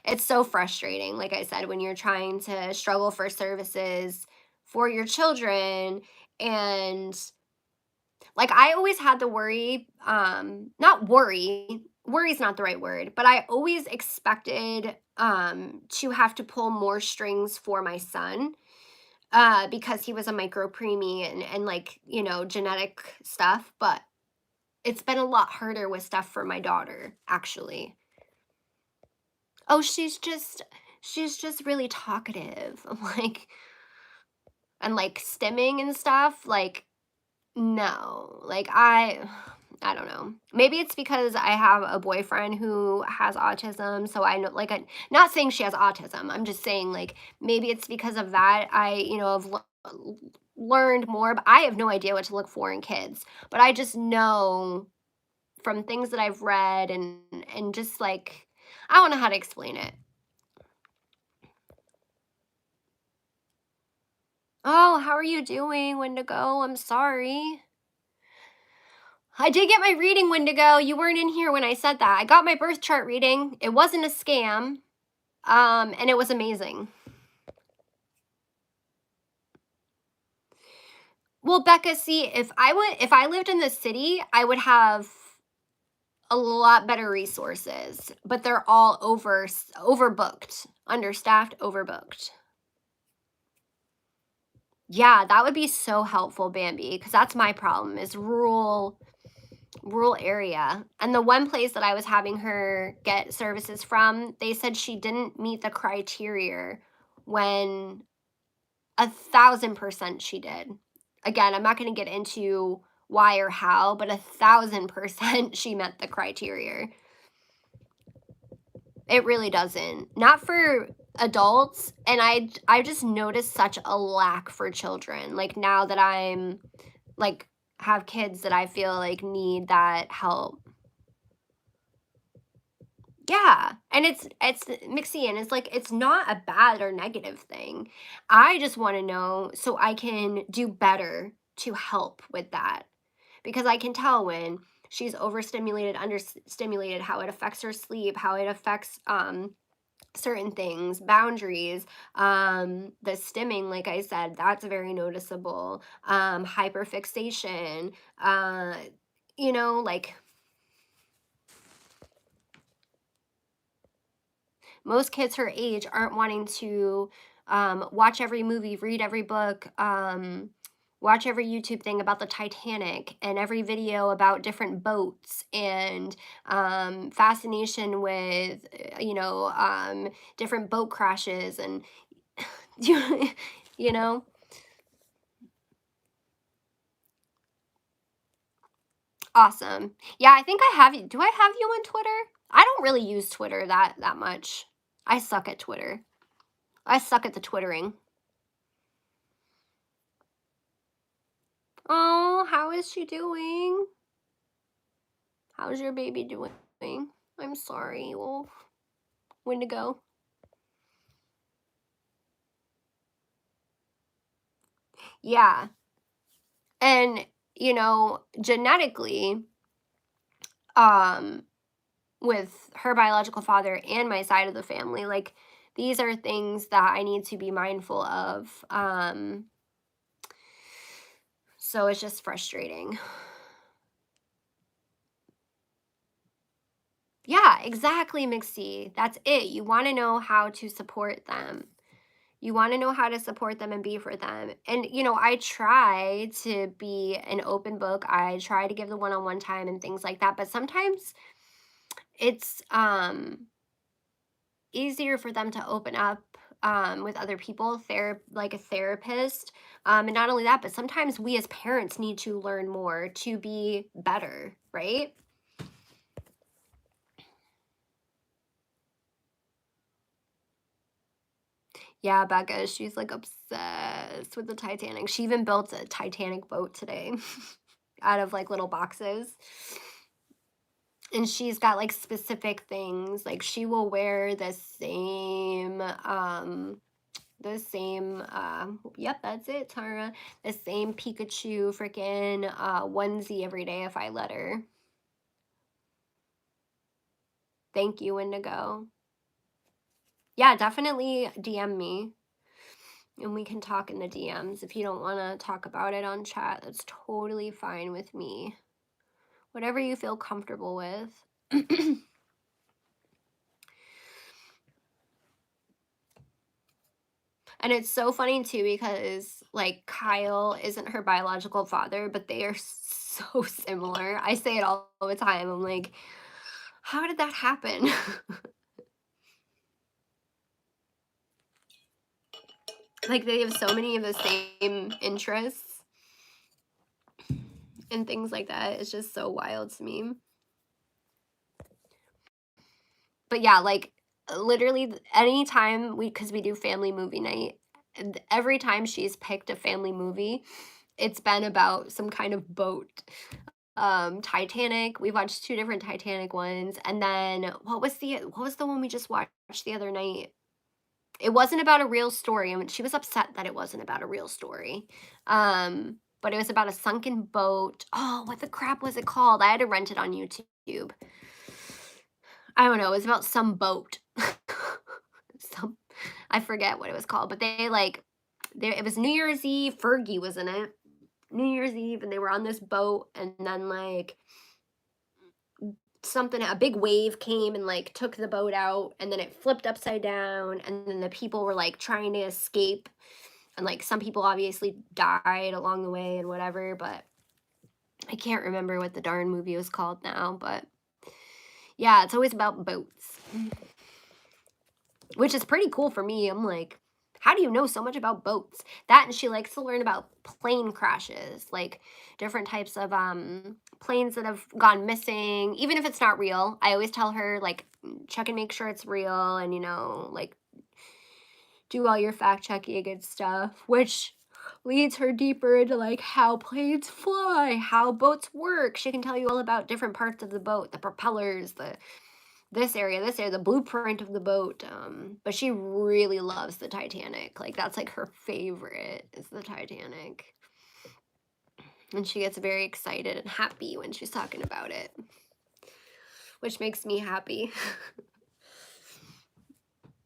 It's so frustrating. Like I said, when you're trying to struggle for services for your children and like I always had the worry, not worry, worry's not the right word, but I always expected to have to pull more strings for my son because he was a micro preemie and like, genetic stuff, but it's been a lot harder with stuff for my daughter, actually. Oh, she's just really talkative. I'm like, and like stimming and stuff, like no, like I don't know. Maybe it's because I have a boyfriend who has autism, so I know like not saying she has autism. I'm just saying like maybe it's because of that have learned more, but I have no idea what to look for in kids. But I just know from things that I've read and just like I don't know how to explain it. Oh, how are you doing, Wendigo? I'm sorry. I did get my reading, Wendigo. You weren't in here when I said that. I got my birth chart reading. It wasn't a scam. And it was amazing. Well, Becca, see, if I lived in the city, I would have a lot better resources, but they're all overbooked, understaffed, overbooked. Yeah, that would be so helpful, Bambi, because that's my problem is rural area. And the one place that I was having her get services from, they said she didn't meet the criteria when 1,000% she did. Again, I'm not going to get into why or how, but 1,000% she met the criteria. It really doesn't. Not for adults, and I just noticed such a lack for children. Like now that I'm like have kids that I feel like need that help. Yeah, and it's Mixie, and it's like it's not a bad or negative thing. I just want to know so I can do better to help with that because I can tell when she's overstimulated, understimulated, how it affects her sleep, how it affects certain things, boundaries, the stimming, like I said, that's very noticeable. Hyperfixation, like most kids her age aren't wanting to watch every movie, read every book, watch every YouTube thing about the Titanic and every video about different boats and fascination with, different boat crashes and, you know, awesome. Yeah, I think I have you. Do I have you on Twitter? I don't really use Twitter that much. I suck at Twitter. I suck at the twittering. Oh, how is she doing? How's your baby doing? I'm sorry, Wolf. Wendigo. Yeah. And, genetically, um, with her biological father and my side of the family, like, these are things that I need to be mindful of. So it's just frustrating. Yeah, exactly, Mixie. That's it. You want to know how to support them. You want to know how to support them and be for them. And, I try to be an open book. I try to give the one-on-one time and things like that. But sometimes it's easier for them to open up with other people, like a therapist. And not only that, but sometimes we as parents need to learn more to be better, right? Yeah, Becca, she's like obsessed with the Titanic. She even built a Titanic boat today out of like little boxes. And she's got like specific things. Like she will wear yep, that's it, Tara. The same Pikachu freaking onesie every day if I let her. Thank you, Indigo. Yeah, definitely DM me and we can talk in the DMs. If you don't want to talk about it on chat, that's totally fine with me. Whatever you feel comfortable with. And it's so funny too because like Kyle isn't her biological father, but they are so similar. I say it all the time. I'm like, how did that happen? Like they have so many of the same interests and things like that. It's just so wild to me. But yeah, like literally anytime because we do family movie night, and every time she's picked a family movie, it's been about some kind of boat. Titanic, we watched two different Titanic ones, and then what was the one we just watched the other night? It wasn't about a real story. I mean, she was upset that it wasn't about a real story. But it was about a sunken boat. Oh, what the crap was it called? I had to rent it on YouTube. I don't know. It was about some boat. some I forget what it was called, but it was New Year's Eve. Fergie was in it. New Year's Eve, and they were on this boat, and then like a big wave came and like took the boat out, and then it flipped upside down, and then the people were like trying to escape, and like some people obviously died along the way and whatever, but I can't remember what the darn movie was called now, but yeah, it's always about boats, which is pretty cool for me. I'm like, how do you know so much about boats? That, and she likes to learn about plane crashes, like different types of planes that have gone missing, even if it's not real. I always tell her like check and make sure it's real, and like do all your fact checking and good stuff, which leads her deeper into like how planes fly, how boats work. She can tell you all about different parts of the boat, the propellers, this area, the blueprint of the boat. But she really loves the Titanic. Like that's like her favorite is the Titanic. And she gets very excited and happy when she's talking about it, which makes me happy.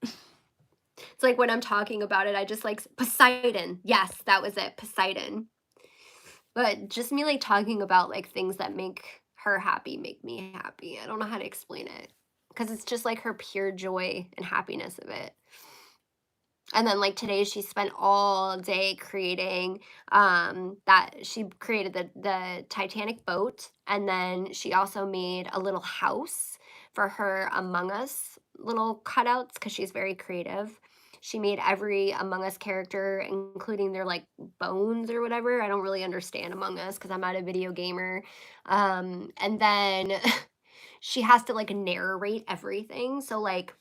It's like when I'm talking about it, I just like Poseidon. Yes, that was it, Poseidon. But just me like talking about like things that make her happy make me happy. I don't know how to explain it because it's just like her pure joy and happiness of it. And then like today she spent all day creating that she created the Titanic boat, and then she also made a little house for her Among Us little cutouts because she's very creative. She made every Among Us character, including their like bones or whatever. I don't really understand Among Us because I'm not a video gamer. And then she has to like narrate everything. So like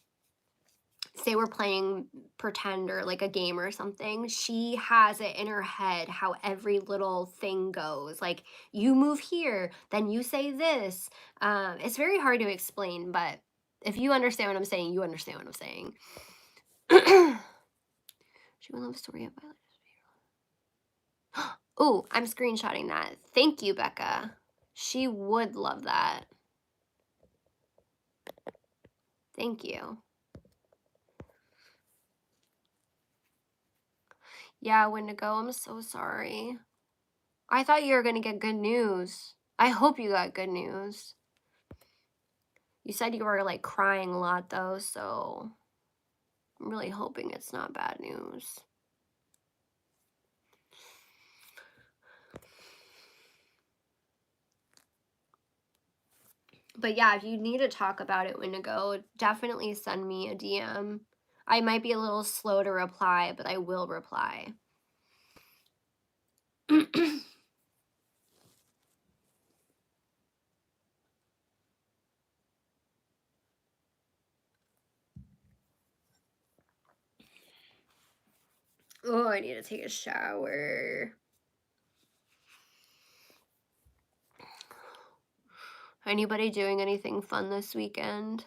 say we're playing pretend or like a game or something, she has it in her head how every little thing goes. Like you move here, then you say this. It's very hard to explain, but if you understand what I'm saying, you understand what I'm saying. She would love a story of Violet. Oh, I'm screenshotting that. Thank you, Becca. She would love that. Thank you. Yeah, Wendigo, I'm so sorry. I thought you were going to get good news. I hope you got good news. You said you were like crying a lot though, so I'm really hoping it's not bad news. But yeah, if you need to talk about it, Wendigo, definitely send me a DM. I might be a little slow to reply, but I will reply. Oh, I need to take a shower. Anybody doing anything fun this weekend?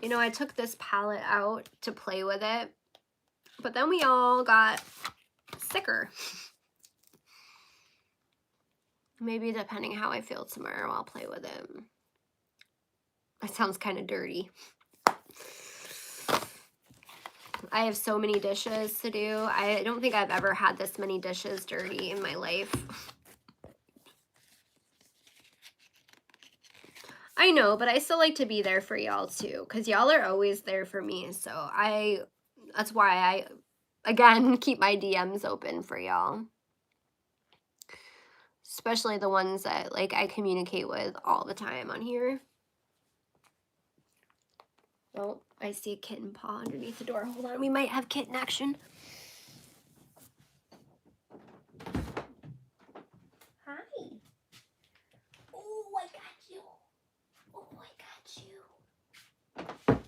You know, I took this palette out to play with it, but then we all got sicker. Maybe depending how I feel tomorrow, I'll play with it. That sounds kind of dirty. I have so many dishes to do. I don't think I've ever had this many dishes dirty in my life. I know, but I still like to be there for y'all too, because y'all are always there for me. So that's why I, again, keep my DMs open for y'all. Especially the ones that like I communicate with all the time on here. Oh, I see a kitten paw underneath the door. Hold on, we might have kitten action. Hi. Oh, I got you. Oh, I got you.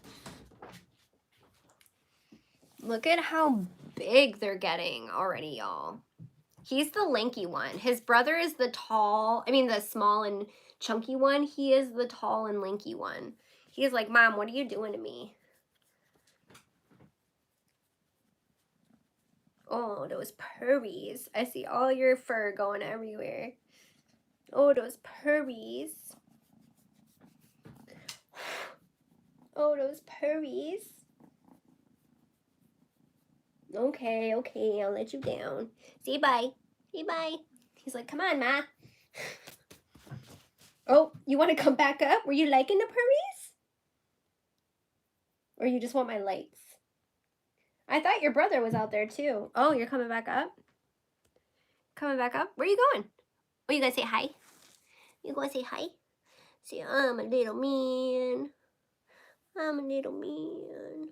Look at how big they're getting already, y'all. He's the lanky one. His brother is the small and chunky one. He is the tall and lanky one. He's like, Mom, what are you doing to me? Oh, those purries. I see all your fur going everywhere. Oh, those purries. Oh, those purries. Okay, I'll let you down. Say bye. Say bye. He's like, come on, Ma. Oh, you want to come back up? Were you liking the purries? Or you just want my lights? I thought your brother was out there too. Oh, you're coming back up? Coming back up? Where are you going? Oh, you gonna say hi? You gonna say hi? Say, I'm a little man. I'm a little man.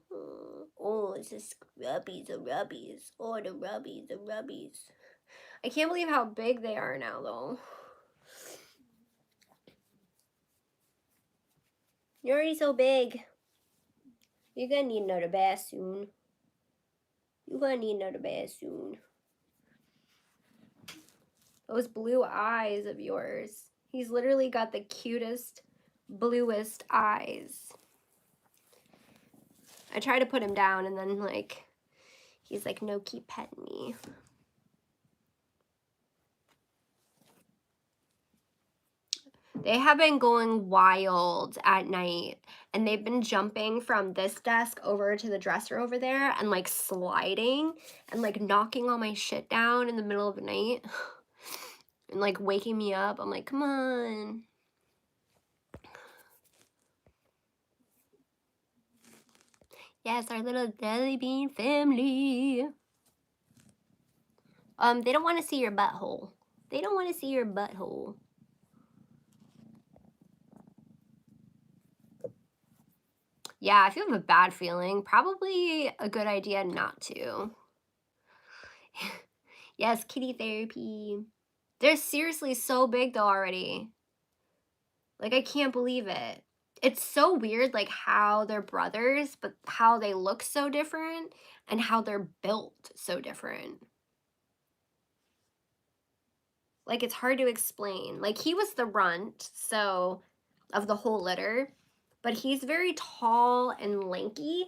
Oh, it's just rubbies, the rubbies. Oh, the rubbies, the rubbies. I can't believe how big they are now, though. You're already so big. You're gonna need another bath soon. You're gonna need another bath soon. Those blue eyes of yours. He's literally got the cutest, bluest eyes. I try to put him down and then like, he's like, no, keep petting me. They have been going wild at night, and they've been jumping from this desk over to the dresser over there and, like, sliding and, like, knocking all my shit down in the middle of the night and, like, waking me up. I'm like, "Come on." Yes, our little jelly bean family. They don't wanna see your butthole. They don't wanna see your butthole. Yeah, if you have a bad feeling, probably a good idea not to. Yes, kitty therapy. They're seriously so big though already. Like, I can't believe it. It's so weird, like, how they're brothers, but how they look so different and how they're built so different. Like, it's hard to explain. Like, he was the runt, so of the whole litter, but he's very tall and lanky,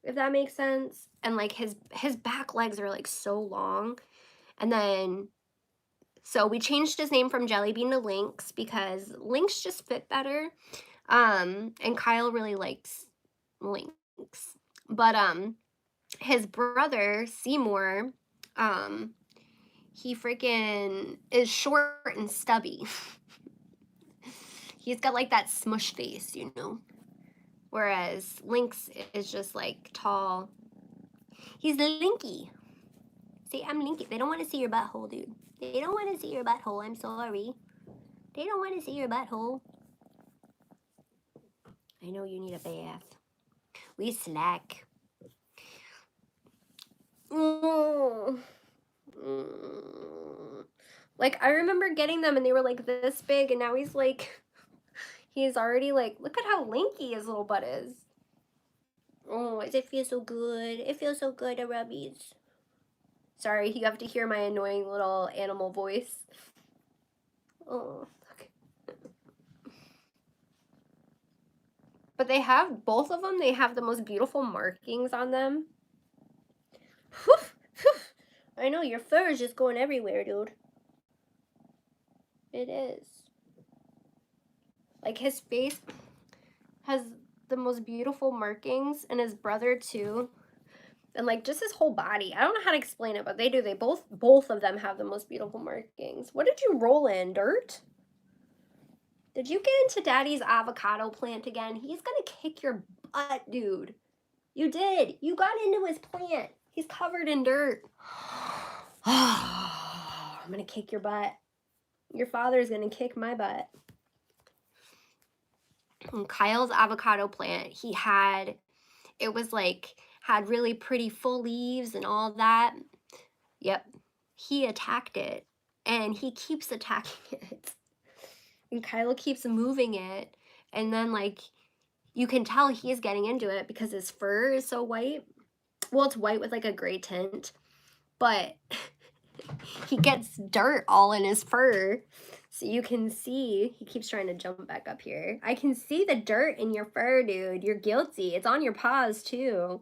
if that makes sense. And like his back legs are like so long. And then so we changed his name from Jellybean to Lynx because Lynx just fit better. And Kyle really likes Lynx. But his brother Seymour, um, he freaking is short and stubby. He's got like that smush face, you know. Whereas Lynx is just like tall. He's Linky. See, I'm Linky. They don't want to see your butthole, dude. They don't want to see your butthole. I'm sorry. They don't want to see your butthole. I know you need a bath. We slack. Mm. Mm. Like, I remember getting them and they were like this big, and now he's like, he's already like, look at how lanky his little butt is. Oh, does it feel so good? It feels so good, the rubbies. Sorry, you have to hear my annoying little animal voice. Oh, okay. But they have, both of them, they have the most beautiful markings on them. Whew, whew. I know, your fur is just going everywhere, dude. It is. Like, his face has the most beautiful markings, and his brother too. And like just his whole body. I don't know how to explain it, but they do. They both of them have the most beautiful markings. What did you roll in? Dirt? Did you get into Daddy's avocado plant again? He's gonna kick your butt, dude. You did. You got into his plant. He's covered in dirt. I'm gonna kick your butt. Your father's gonna kick my butt. And Kyle's avocado plant, it was like, had really pretty full leaves and all that. Yep. He attacked it. And he keeps attacking it. And Kyle keeps moving it. And then, like, you can tell he's getting into it because his fur is so white. Well, it's white with like a gray tint. But he gets dirt all in his fur. So you can see, he keeps trying to jump back up here. I can see the dirt in your fur, dude. You're guilty. It's on your paws, too.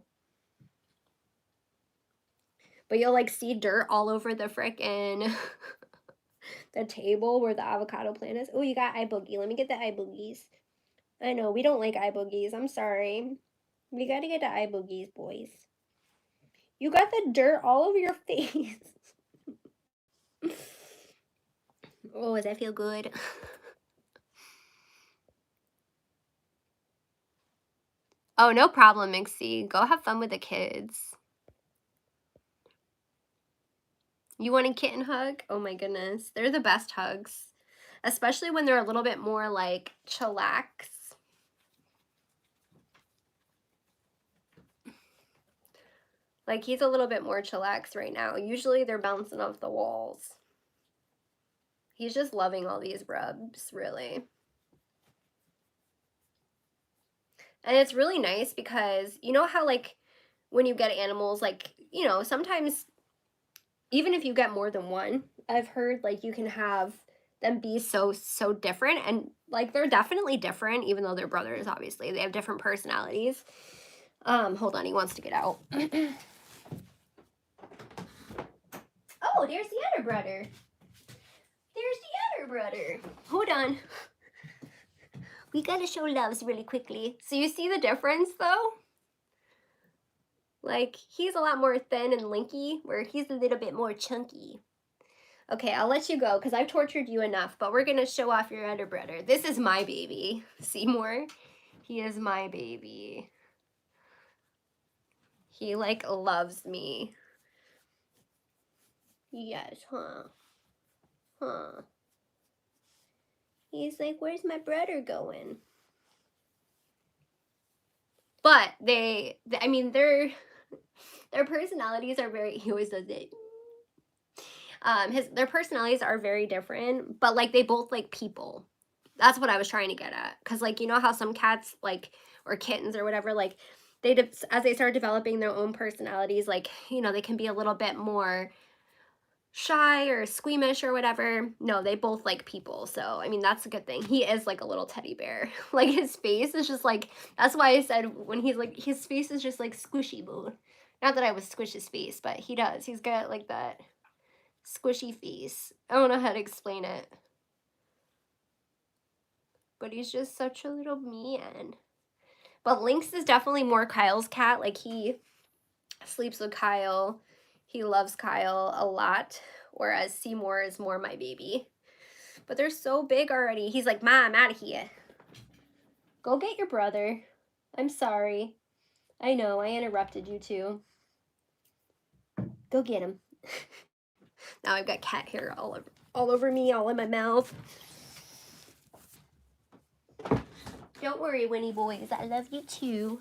But you'll, like, see dirt all over the frickin' the table where the avocado plant is. Oh, you got eye boogie. Let me get the eye boogies. I know, we don't like eye boogies. I'm sorry. We gotta get the eye boogies, boys. You got the dirt all over your face. Oh, does that feel good? Oh, no problem, Mixie. Go have fun with the kids. You want a kitten hug? Oh my goodness. They're the best hugs. Especially when they're a little bit more like chillax. Like, he's a little bit more chillax right now. Usually they're bouncing off the walls. He's just loving all these rubs, really. And it's really nice because you know how, like, when you get animals, like, you know, sometimes even if you get more than one, I've heard like you can have them be so different, and like they're definitely different even though they're brothers. Obviously they have different personalities. Hold on, he wants to get out. Oh, there's the other brother. There's the other other brother. Hold on. We gotta show loves really quickly. So you see the difference though? Like, he's a lot more thin and linky, where he's a little bit more chunky. Okay, I'll let you go because I've tortured you enough, but we're gonna show off your other brother. This is my baby, Seymour. He is my baby. He, like, loves me. Yes, huh? Huh. He's like, where's my brother going? But I mean, their personalities are very, he always does it. Their personalities are very different, but like they both like people. That's what I was trying to get at. Cause like, you know how some cats like, or kittens or whatever, like as they start developing their own personalities, like, you know, they can be a little bit more shy or squeamish or whatever. No, they both like people. So, I mean, that's a good thing. He is like a little teddy bear. Like his face is just like, that's why I said when he's like, his face is just like squishy boo. Not that I would squish his face, but he does. He's got like that squishy face. I don't know how to explain it. But he's just such a little man. But Lynx is definitely more Kyle's cat. Like he sleeps with Kyle. He loves Kyle a lot. Whereas Seymour is more my baby. But they're so big already. He's like, Ma, I'm out of here. Go get your brother. I'm sorry. I know, I interrupted you too. Go get him. Now I've got cat hair all over me, all in my mouth. Don't worry, Winnie boys. I love you too.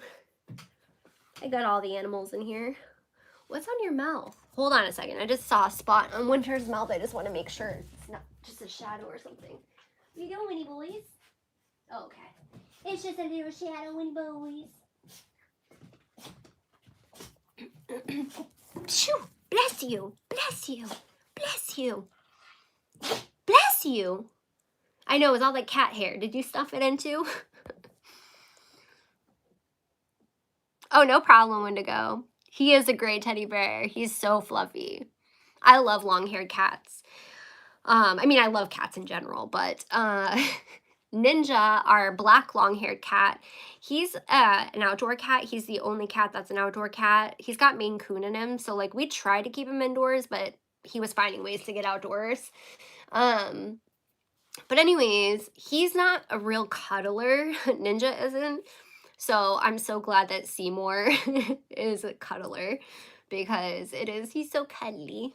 I got all the animals in here. What's on your mouth? Hold on a second. I just saw a spot on Winter's mouth. I just want to make sure it's not just a shadow or something. Where you going, Winnie boys? Oh, okay. It's just a little shadow, Winnie boys. Phew! Bless you. Bless you. Bless you. Bless you. I know, it was all that cat hair. Did you stuff it into? Oh, no problem, Wendigo. He is a great teddy bear. He's so fluffy. I love long-haired cats. I mean, I love cats in general, but Ninja, our black long-haired cat, he's an outdoor cat. He's the only cat that's an outdoor cat. He's got Maine Coon in him, so like we tried to keep him indoors, but he was finding ways to get outdoors. But anyways, he's not a real cuddler. Ninja isn't. So I'm so glad that Seymour is a cuddler because he's so cuddly.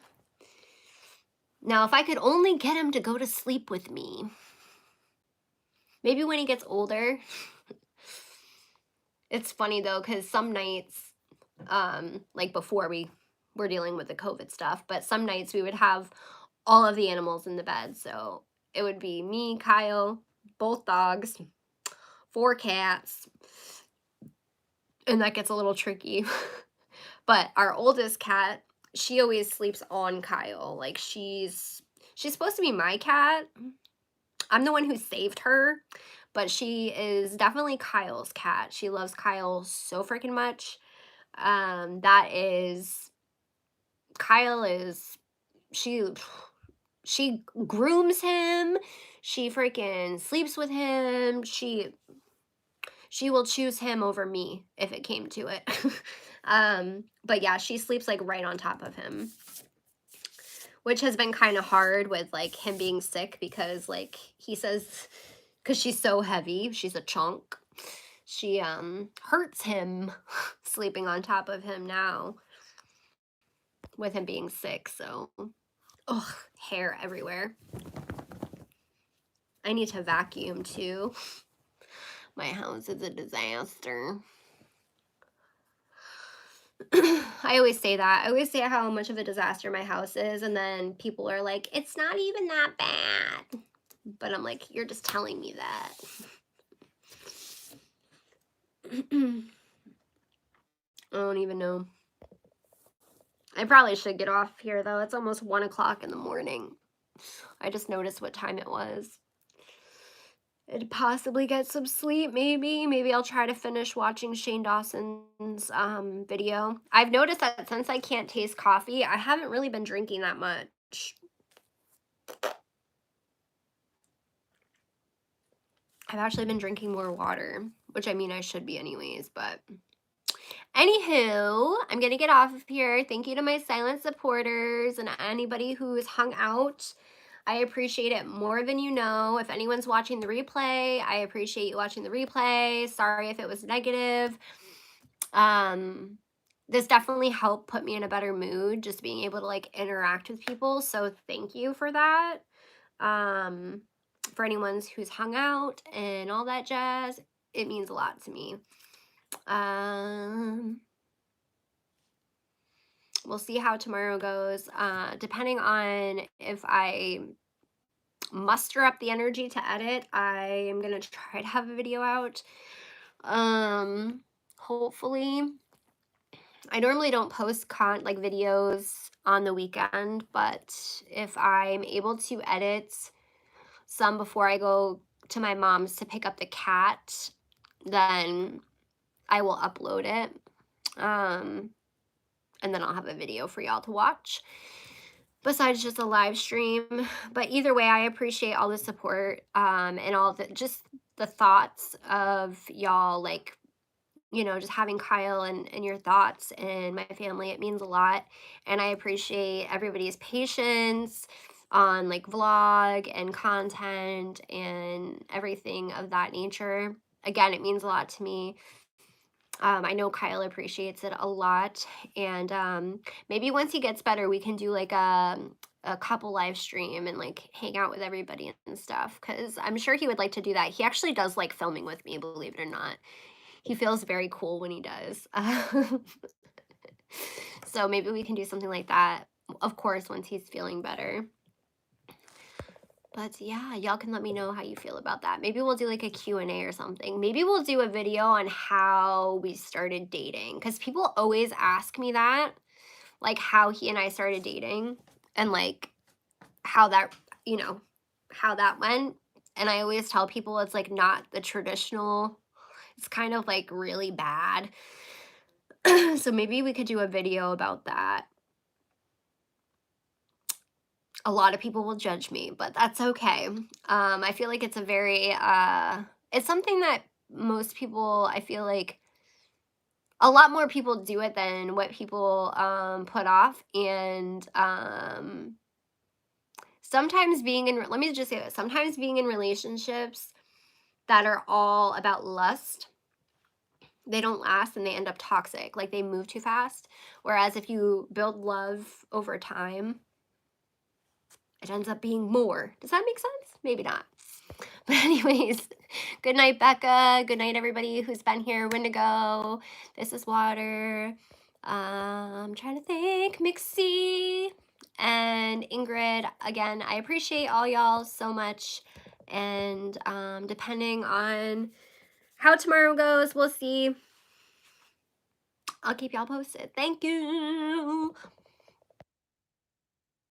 Now, if I could only get him to go to sleep with me. Maybe when he gets older. It's funny though, because some nights, like before we were dealing with the COVID stuff, but some nights we would have all of the animals in the bed. So it would be me, Kyle, both dogs, 4 cats, and that gets a little tricky. But our oldest cat, she always sleeps on Kyle. Like she's supposed to be my cat. I'm the one who saved her, but she is definitely Kyle's cat. She loves Kyle so freaking much. Kyle is, she grooms him. She freaking sleeps with him. She will choose him over me if it came to it. But yeah, she sleeps like right on top of him, which has been kind of hard with like him being sick because like he says, because she's so heavy, she's a chunk. She hurts him sleeping on top of him now with him being sick. So, ugh, hair everywhere. I need to vacuum too. My house is a disaster. I always say that. I always say how much of a disaster my house is, and then people are like, it's not even that bad. But I'm like, you're just telling me that. I don't even know. I probably should get off here, though. It's almost 1 o'clock in the morning. I just noticed what time it was. I'd possibly get some sleep, maybe. Maybe I'll try to finish watching Shane Dawson's video. I've noticed that since I can't taste coffee, I haven't really been drinking that much. I've actually been drinking more water, which I mean I should be anyways, but anywho, I'm gonna get off of here. Thank you to my silent supporters and anybody who's hung out. I appreciate it more than you know. If anyone's watching the replay, I appreciate you watching the replay. Sorry if it was negative. Um, this definitely helped put me in a better mood, just being able to like interact with people. So thank you for that. Um, for anyone who's hung out and all that jazz, it means a lot to me. Um, we'll see how tomorrow goes. Depending on if I muster up the energy to edit, I am gonna try to have a video out. Hopefully. I normally don't post like videos on the weekend, but if I'm able to edit some before I go to my mom's to pick up the cat, then I will upload it. And then I'll have a video for y'all to watch besides just a live stream. But either way, I appreciate all the support, and all the just the thoughts of y'all, like, just having Kyle and your thoughts and my family. It means a lot. And I appreciate everybody's patience on like vlog and content and everything of that nature. Again, it means a lot to me. I know Kyle appreciates it a lot. And maybe once he gets better, we can do like a couple live stream and like hang out with everybody and stuff. Cause I'm sure he would like to do that. He actually does like filming with me, believe it or not. He feels very cool when he does. So maybe we can do something like that. Of course, once he's feeling better. But yeah, y'all can let me know how you feel about that. Maybe we'll do like a Q&A or something. Maybe we'll do a video on how we started dating, because people always ask me that, like how he and I started dating and like how that, you know, how that went. And I always tell people it's like not the traditional, it's kind of like really bad. So maybe we could do a video about that. A lot of people will judge me, but that's okay. I feel like it's a very it's something that most people, I feel like a lot more people do it than what people put off. And sometimes being in let me just say this, sometimes being in relationships that are all about lust, they don't last and they end up toxic. Like they move too fast. Whereas if you build love over time, it ends up being more. Does that make sense? Maybe not. But anyways, good night, Becca. Good night, everybody who's been here. Wendigo. This is Water. I'm trying to think. Mixie and Ingrid. Again, I appreciate all y'all so much. And depending on how tomorrow goes, we'll see. I'll keep y'all posted. Thank you.